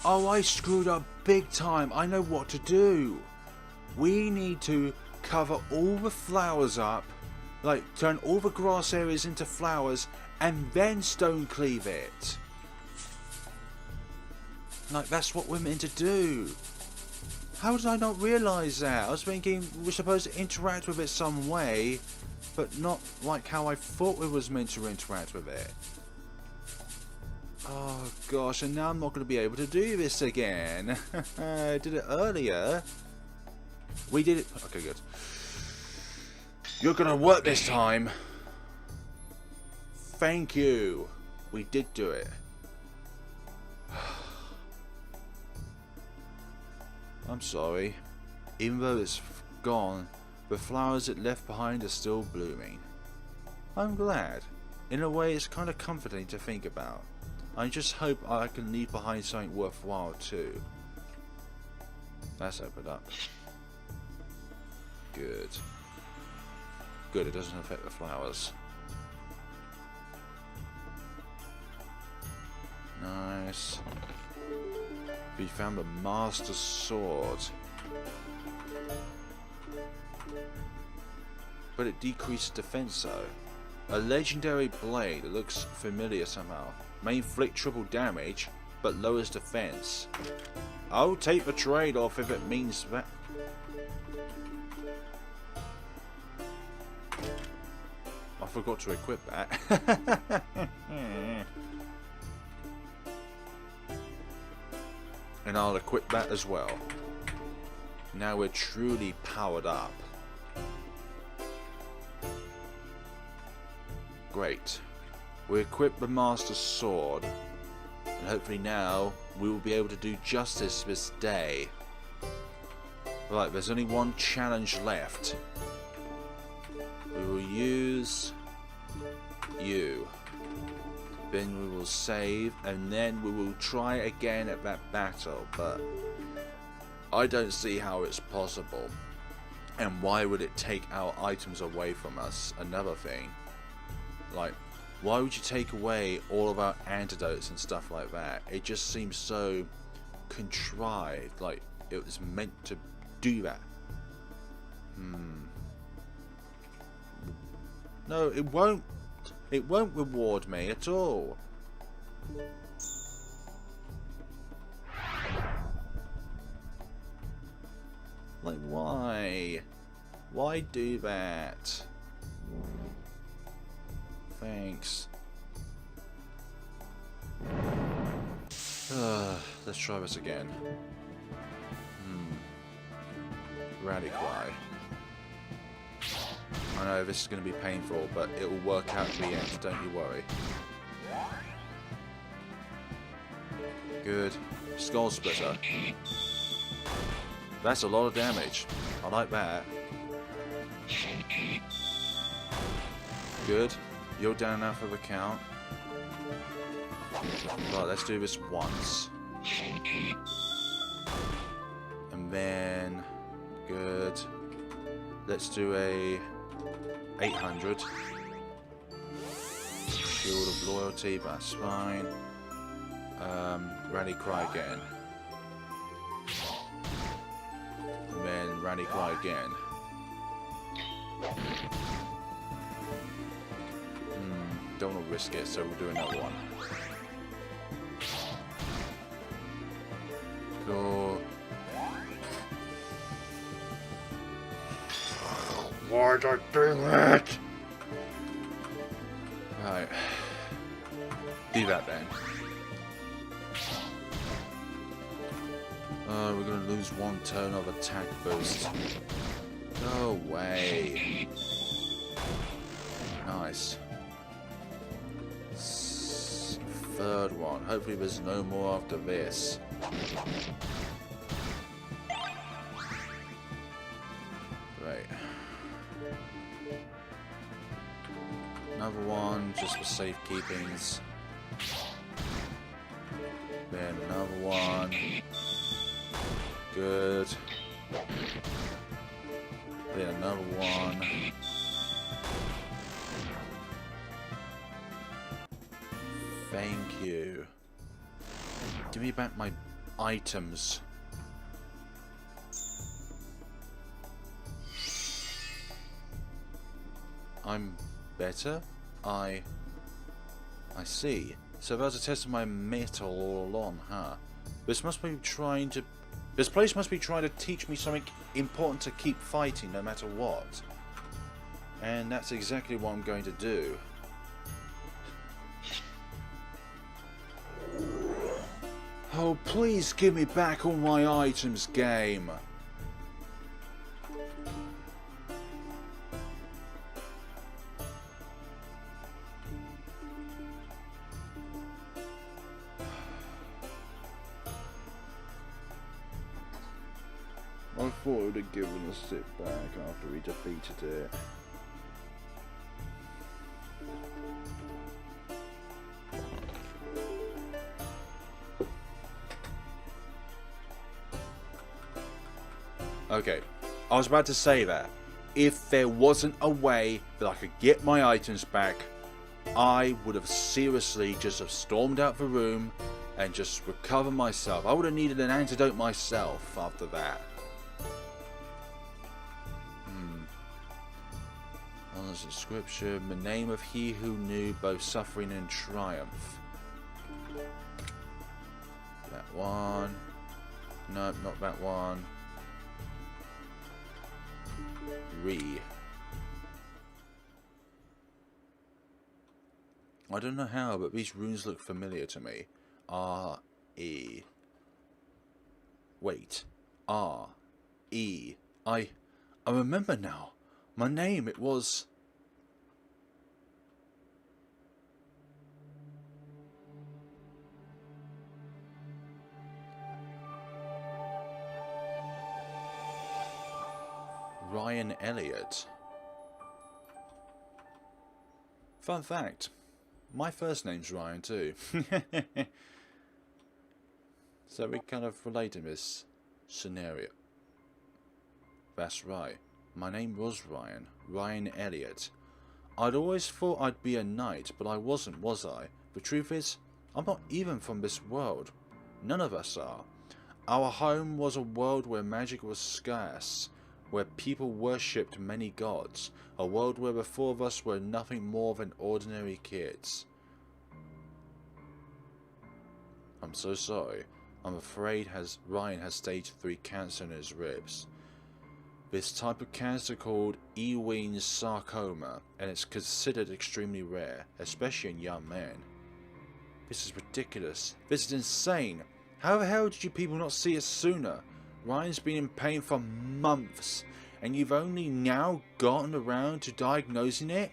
Oh, I screwed up big time. I know what to do. We need to cover all the flowers up, like turn all the grass areas into flowers, and then stone cleave it. Like, that's what we're meant to do. How did I not realise that? I was thinking we're supposed to interact with it some way, but not like how I thought we was meant to interact with it. Oh gosh, and now I'm not going to be able to do this again. I did it earlier. We did it. Okay, good. You're going to work this time. Thank you. We did do it. I'm sorry. Even though it's gone, the flowers it left behind are still blooming. I'm glad. In a way, it's kind of comforting to think about. I just hope I can leave behind something worthwhile too. That's opened up. Good. Good, it doesn't affect the flowers. Nice. We found the Master Sword. But it decreased defense though. A legendary blade that looks familiar somehow. May inflict triple damage, but lowers defense. I'll take the trade-off if it means that. I forgot to equip that. And I'll equip that as well. Now we're truly powered up. Great. We equip the Master Sword, and hopefully now we will be able to do justice this day. Right, there's only one challenge left. We will use you. Then we will save, and then we will try again at that battle, but I don't see how it's possible. And why would it take our items away from us? Another thing. Like, why would you take away all of our antidotes and stuff like that? It just seems so contrived, like it was meant to do that. No, it won't. It won't reward me at all. Like, why? Why do that? Thanks. Let's try this again. Rally cry. I know this is going to be painful, but it will work out at the end, don't you worry. Good. Skull Splitter. That's a lot of damage. I like that. Good. You're down now for the count. Right, let's do this once. And then... Good. Let's do a 800. Shield of Loyalty, that's fine. Rally Cry again. And then Rally Cry again. Don't want to risk it, so we'll do another one. Go. Why did I do that? Right. Do that then. We're gonna lose one turn of attack boost. No way. Nice. Third one. Hopefully there's no more after this. Right. Another one, just for safekeepings. Then another one. Good. Then another one. Thank you. Give me back my items. I'm better? I see. So that was a test of my metal all along, huh? This place must be trying to teach me something important to keep fighting no matter what. And that's exactly what I'm going to do. Oh, please give me back all my items, game. I thought it would have given a sit back after we defeated it. Okay, I was about to say that. If there wasn't a way that I could get my items back, I would have seriously just have stormed out the room and just recovered myself. I would have needed an antidote myself after that. Honors inscription, the name of he who knew both suffering and triumph. That one. Nope, not that one. I don't know how, but these runes look familiar to me. R-E. Wait. R-E. I remember now. My name, it was... Ryan Elliott. Fun fact, my first name's Ryan too. So we kind of relate in this scenario. That's right, my name was Ryan. Ryan Elliott. I'd always thought I'd be a knight, but I wasn't, was I? The truth is, I'm not even from this world. None of us are. Our home was a world where magic was scarce, where people worshipped many gods, a world where the four of us were nothing more than ordinary kids. I'm so sorry. I'm afraid Ryan has stage 3 cancer in his ribs. This type of cancer called Ewing's sarcoma, and it's considered extremely rare, especially in young men. This is ridiculous. This is insane. How the hell did you people not see it sooner? Ryan's been in pain for months, and you've only now gotten around to diagnosing it?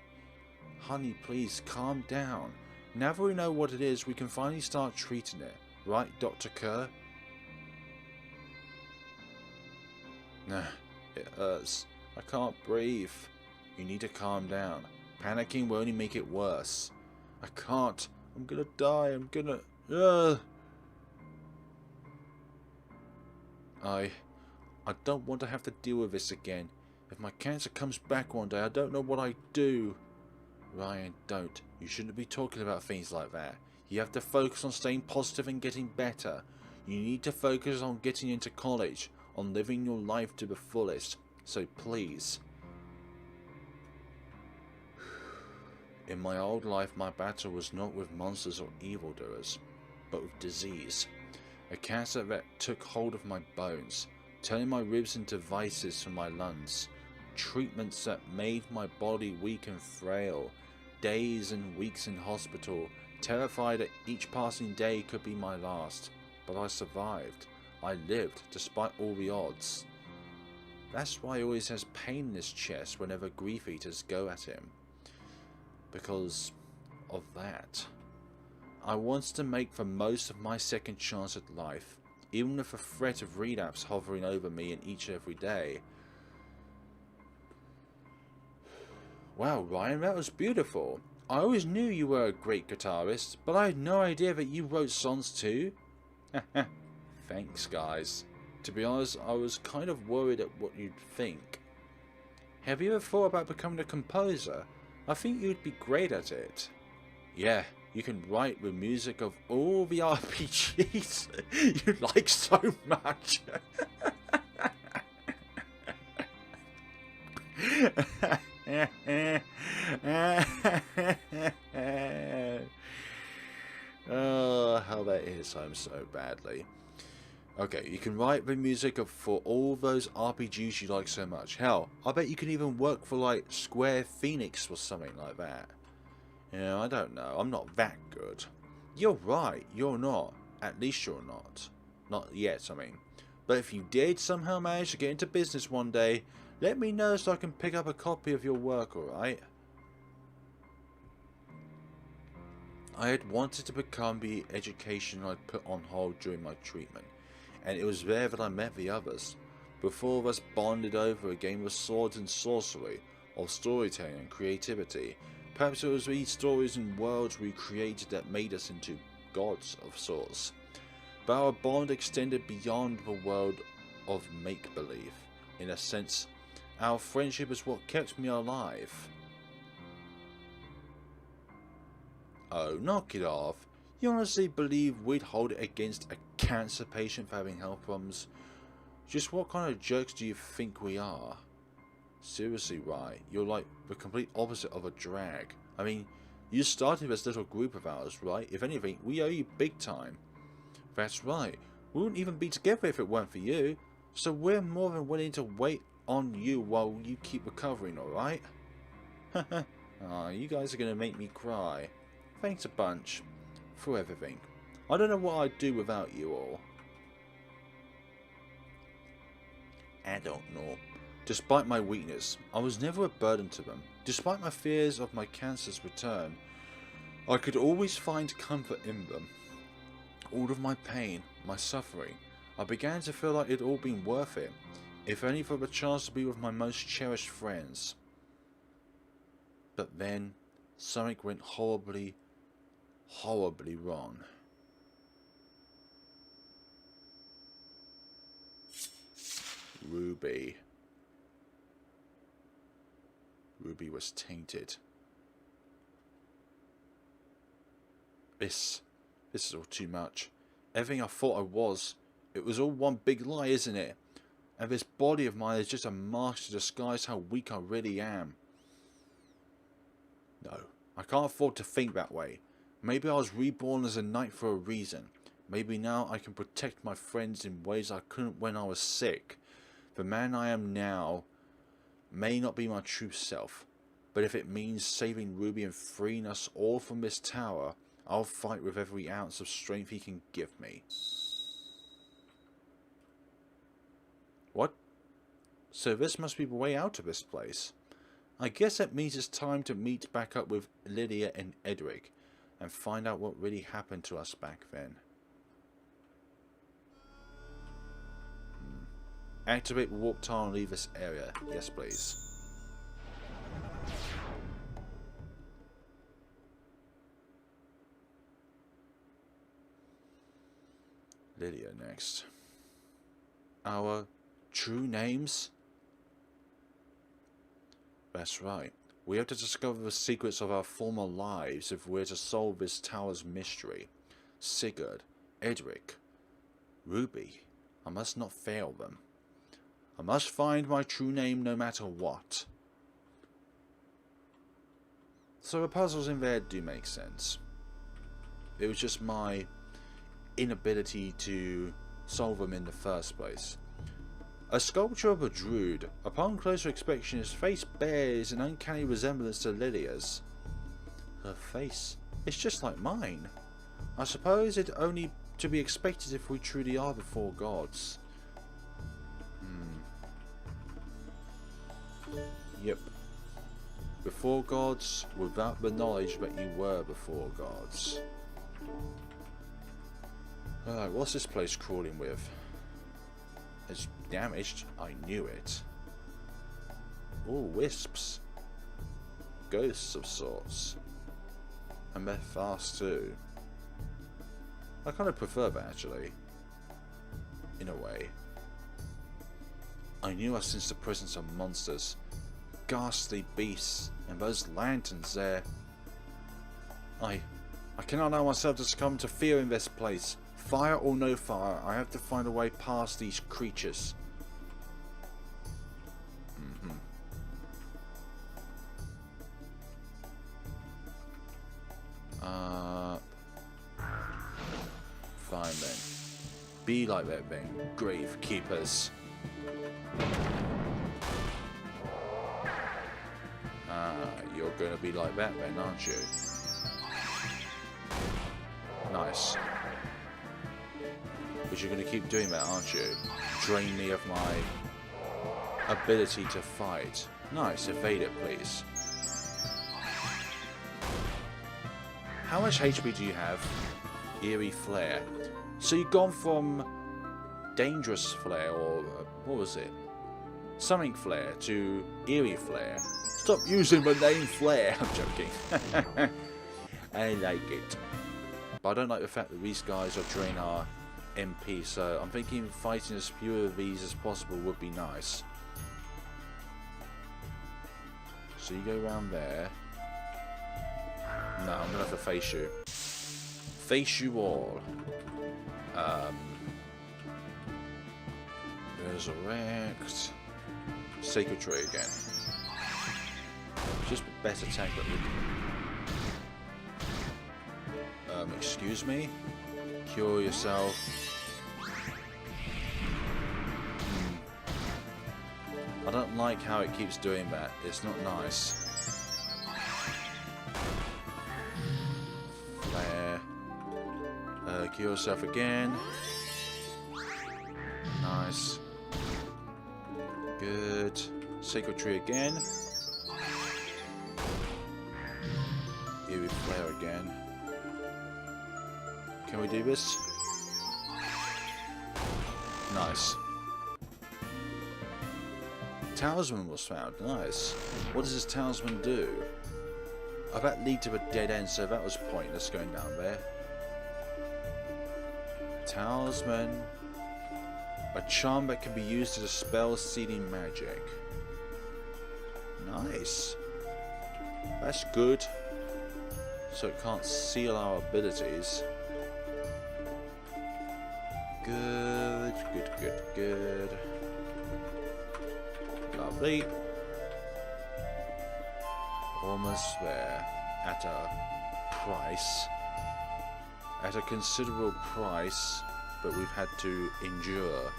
Honey, please calm down. Now that we know what it is, we can finally start treating it. Right, Dr. Kerr? Nah, it hurts. I can't breathe. You need to calm down. Panicking will only make it worse. I can't. I'm gonna die. I'm gonna... I don't want to have to deal with this again. If my cancer comes back one day, I don't know what I'd do. Ryan, don't. You shouldn't be talking about things like that. You have to focus on staying positive and getting better. You need to focus on getting into college, on living your life to the fullest. So please. In my old life, my battle was not with monsters or evildoers, but with disease. A cancer that took hold of my bones, turning my ribs into vices for my lungs. Treatments that made my body weak and frail. Days and weeks in hospital, terrified that each passing day could be my last. But I survived. I lived despite all the odds. That's why he always has pain in his chest whenever grief eaters go at him. Because of that. I wanted to make the most of my second chance at life, even with the threat of relapse hovering over me in each and every day. Wow, Ryan, that was beautiful. I always knew you were a great guitarist, but I had no idea that you wrote songs too. Thanks, guys. To be honest, I was kind of worried at what you'd think. Have you ever thought about becoming a composer? I think you'd be great at it. Yeah, you can write the music of all the RPGs you like so much. Oh, how that hits home so badly. Okay, you can write the music for all those RPGs you like so much. Hell, I bet you can even work for like Square Phoenix or something like that. Yeah, I don't know. I'm not that good. You're right, you're not. At least you're not. Not yet, I mean. But if you did somehow manage to get into business one day, let me know so I can pick up a copy of your work, alright? I had wanted to become the education I'd put on hold during my treatment, and it was there that I met the others. The four of us bonded over a game of swords and sorcery, of storytelling and creativity. Perhaps it was these stories and worlds we created that made us into gods of sorts. But our bond extended beyond the world of make-believe. In a sense, our friendship is what kept me alive. Oh, knock it off. You honestly believe we'd hold it against a cancer patient for having health problems? Just what kind of jerks do you think we are? Seriously, right? You're like the complete opposite of a drag. I mean, you started this little group of ours, right? If anything, we owe you big time. That's right. We wouldn't even be together if it weren't for you. So we're more than willing to wait on you while you keep recovering, alright? Aw, you guys are gonna make me cry. Thanks a bunch. For everything. I don't know what I'd do without you all. I don't know. Despite my weakness, I was never a burden to them. Despite my fears of my cancer's return, I could always find comfort in them. All of my pain, my suffering, I began to feel like it'd all been worth it, if only for the chance to be with my most cherished friends. But then, something went horribly wrong. Ruby was tainted. This is all too much. Everything I thought I was, it was all one big lie, isn't it? And this body of mine is just a mask to disguise how weak I really am. No, I can't afford to think that way. Maybe I was reborn as a knight for a reason. Maybe now I can protect my friends in ways I couldn't when I was sick. The man I am now may not be my true self, but if it means saving Ruby and freeing us all from this tower, I'll fight with every ounce of strength he can give me. What? So this must be the way out of this place. I guess that means it's time to meet back up with Leilia and Edric and find out what really happened to us back then. Activate the warp tile and leave this area. Yes, please. Leilia next. Our true names? That's right. We have to discover the secrets of our former lives if we're to solve this tower's mystery. Sigurd, Edric, Ruby. I must not fail them. I must find my true name no matter what. So the puzzles in there do make sense. It was just my inability to solve them in the first place. A sculpture of a druid. Upon closer inspection, his face bears an uncanny resemblance to Leilia's. Her face is just like mine. I suppose it only to be expected if we truly are the four gods. Yep. Before gods, without the knowledge that you were before gods. Alright, what's this place crawling with? It's damaged. I knew it. Oh, wisps. ghosts of sorts. And they're fast too. I kind of prefer that actually. In a way. I knew I sensed the presence of monsters. Ghastly beasts. And those lanterns there. I cannot allow myself to succumb to fear in this place. Fire or no fire, I have to find a way past these creatures. Fine then. Be like that then, grave keepers. You're gonna be like that then, aren't you? Nice. But you're gonna keep doing that, aren't you? Drain me of my ability to fight. Nice, evade it please. How much HP do you have? Eerie Flare. So you've gone from Dangerous Flare, or what was it? Something Flare to Eerie Flare. Stop using the name Flare. I'm joking. I like it. But I don't like the fact that these guys are drain our MP, so I'm thinking fighting as few of these as possible would be nice. So you go around there. No, I'm gonna have to face you. Face you all. Resurrect. Sacred Tree again. Just better tank that we excuse me? Cure yourself. I don't like how it keeps doing that. It's not nice. Flare. Cure yourself again. Nice. Good. Sacred Tree again. Eerie Flare again. Can we do this? Nice. Talisman was found. Nice. What does this talisman do? Oh, that lead to a dead end, so that was pointless going down there. Talisman. A charm that can be used to dispel seeding magic. Nice. That's good. So it can't seal our abilities. Good, good, good, good. Lovely. Almost there. At a price. At a considerable price, but we've had to endure.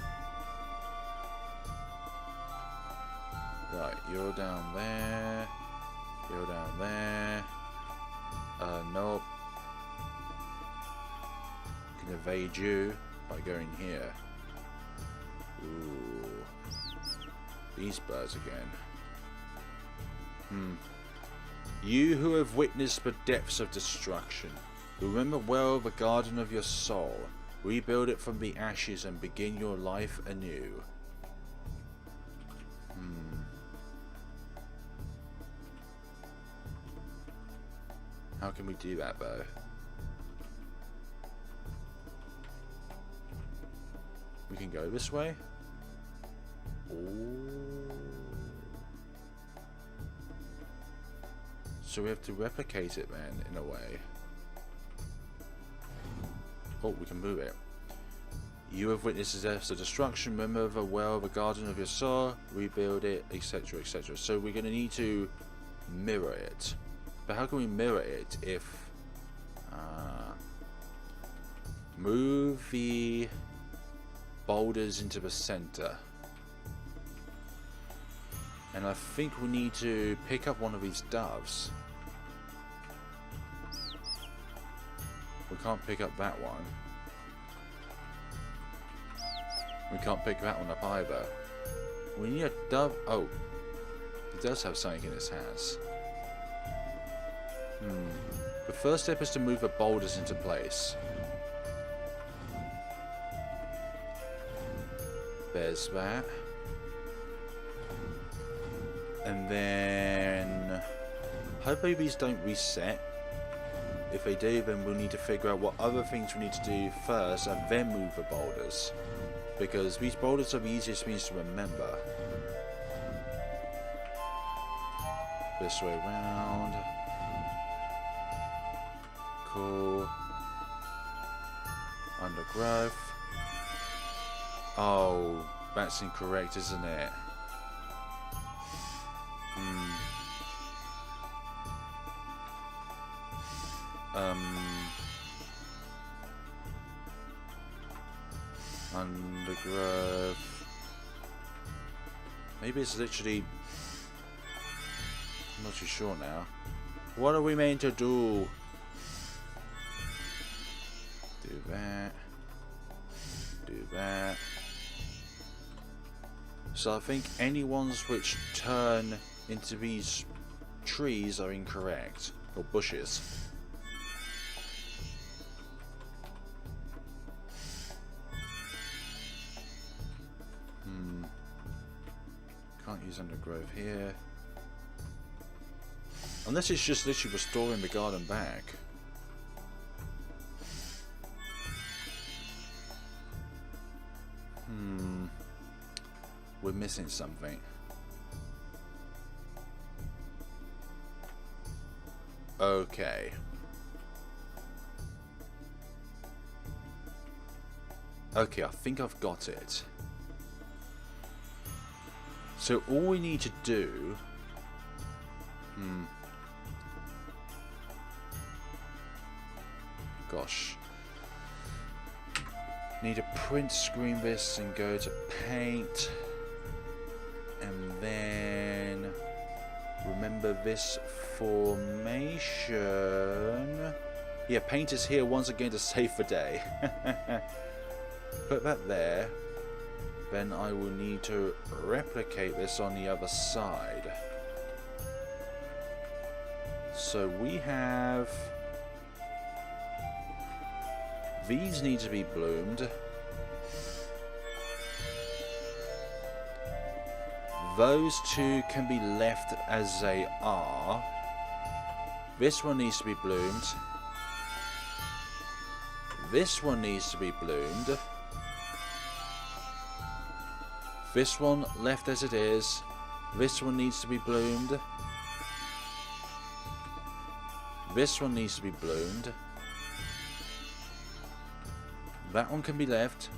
Right, you're down there. You're down there. Nope. Can evade you by going here. Ooh. These birds again. You who have witnessed the depths of destruction, remember well the garden of your soul. Rebuild it from the ashes and begin your life anew. How can we do that though? We can go this way. Ooh. So we have to replicate it then, in a way. Oh, we can move it. You have witnessed the depths of destruction. Remember the well, the garden of your soul. Rebuild it, etc., etc. So we're going to need to mirror it. But how can we mirror it if... move the boulders into the center. And I think we need to pick up one of these doves. We can't pick up that one. We can't pick that one up either. We need a dove. Oh, it does have something in its hands. The first step is to move the boulders into place. There's that. And then Hopefully these don't reset. If they do, then we'll need to figure out what other things we need to do first and then move the boulders. Because these boulders are the easiest things to remember. This way around. Cool. Undergrowth. Oh, that's incorrect, isn't it? Undergrowth. Maybe it's literally... I'm not too sure now. What are we meant to do? Do that. Do that. So I think any ones which turn into these trees are incorrect. Or bushes. Can't use undergrowth here. Unless it's just literally restoring the garden back. We're missing something. Okay. Okay, I think I've got it. So all we need to do... Gosh. Need to print screen this and go to paint. And then... remember this formation. Yeah, paint is here once again to save the day. Put that there. Then I will need to replicate this on the other side. So we have... these need to be bloomed. Those two can be left as they are. This one needs to be bloomed. This one needs to be bloomed. This one left as it is. This one needs to be bloomed. This one needs to be bloomed. That one can be left.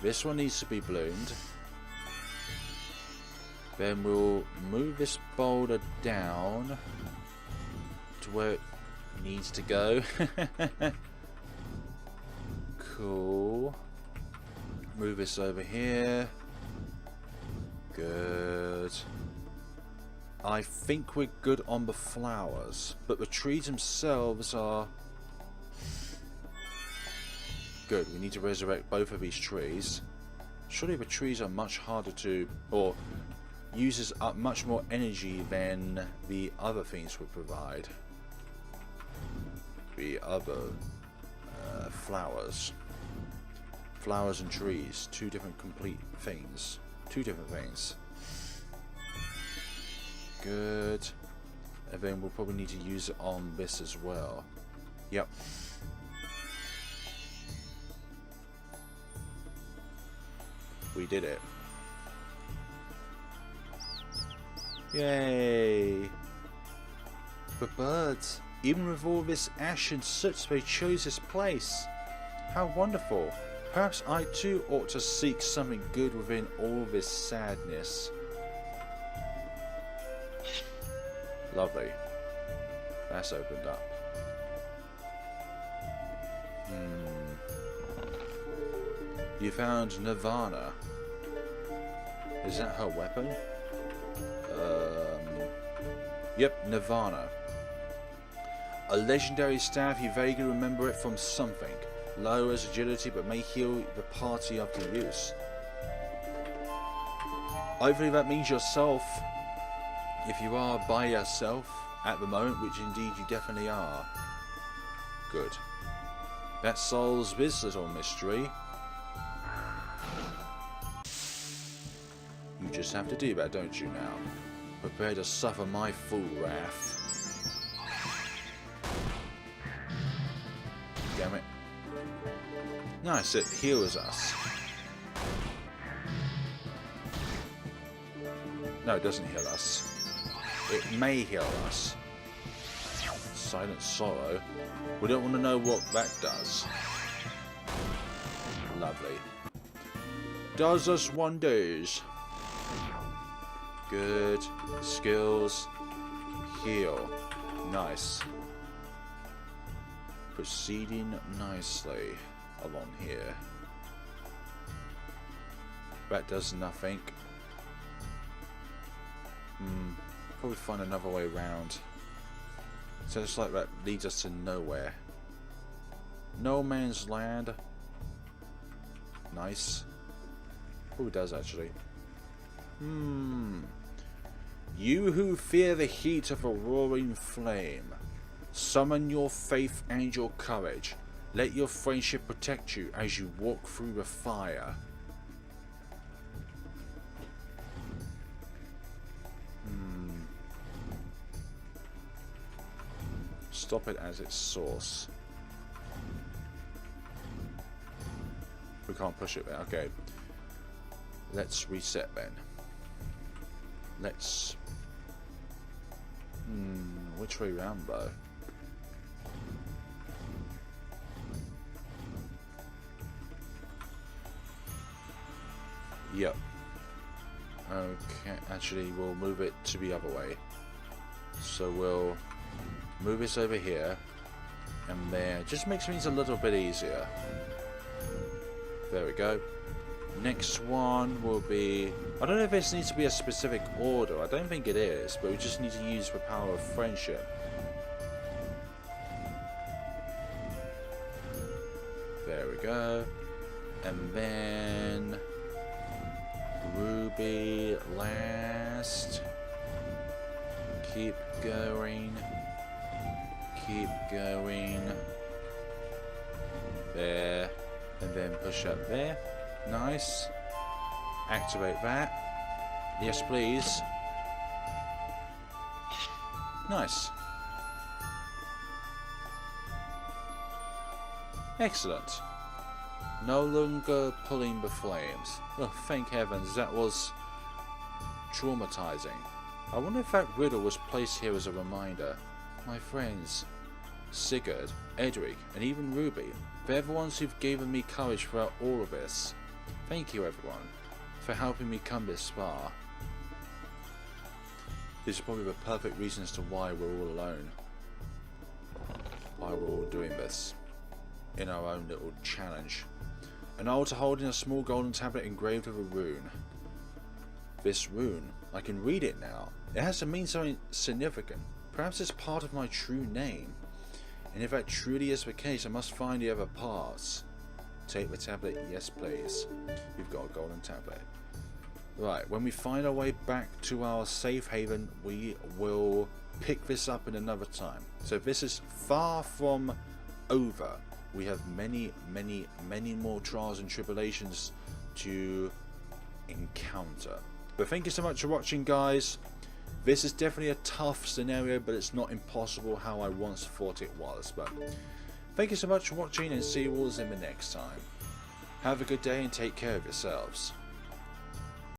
This one needs to be bloomed. Then we'll move this boulder down to where it needs to go. Cool. Move this over here. Good. I think we're good on the flowers, but the trees themselves are good. We need to resurrect both of these trees. Surely the trees are much harder to, or uses up much more energy than the other things would provide. The other flowers. Flowers and trees, two different complete things. Two different things. Good. And then we'll probably need to use it on this as well. Yep. We did it. Yay! The birds, even with all this ash and soot, they chose this place. How wonderful. Perhaps I too ought to seek something good within all this sadness. Lovely. That's opened up. You found Nirvana. Is that her weapon? Yep, Nirvana. A legendary staff, you vaguely remember it from something. Lowers agility but may heal the party after use. Hopefully that means yourself. If you are by yourself at the moment, which indeed you definitely are. Good. That solves this little mystery. You just have to do that, don't you now? Prepare to suffer my full wrath. damn it. Nice, it heals us. No, it doesn't heal us. It may heal us. Silent Sorrow. We don't want to know what that does. Lovely. Does us wonders. Good. Skills. Heal. Nice. Proceeding nicely along here. That does nothing. Probably find another way around. So it's like that leads us to nowhere. No man's land. Nice. Probably does actually. You who fear the heat of a roaring flame, summon your faith and your courage. Let your friendship protect you as you walk through the fire. Stop it as its source. We can't push it there. Okay. Let's reset then. Let's... which way round though? Yep. Okay, actually we'll move it to the other way. So we'll move this over here, and there. Just makes things a little bit easier. There we go. Next one will be... I don't know if this needs to be a specific order. I don't think it is, but we just need to use the power of friendship. There we go. And then... Ruby last. Keep going. Keep going. There. And then push up there. Nice. Activate that. Yes, please. Nice. Excellent. No longer pulling the flames. Oh, thank heavens, that was traumatizing. I wonder if that riddle was placed here as a reminder. My friends, Sigurd, Edric, and even Ruby, they're the ones who've given me courage throughout all of this. Thank you, everyone, for helping me come this far. This is probably the perfect reason as to why we're all alone. Why we're all doing this. In our own little challenge. An altar holding a small golden tablet engraved with a rune. This rune, I can read it now. It has to mean something significant. Perhaps it's part of my true name. And if that truly is the case, I must find the other parts. Take the tablet, yes please. You've got a golden tablet. Right, when we find our way back to our safe haven, we will pick this up in another time. So this is far from over. We have many, many, many more trials and tribulations to encounter. But thank you so much for watching, guys. This is definitely a tough scenario, but it's not impossible how I once thought it was. But thank you so much for watching, and see you all in the next time. Have a good day and take care of yourselves.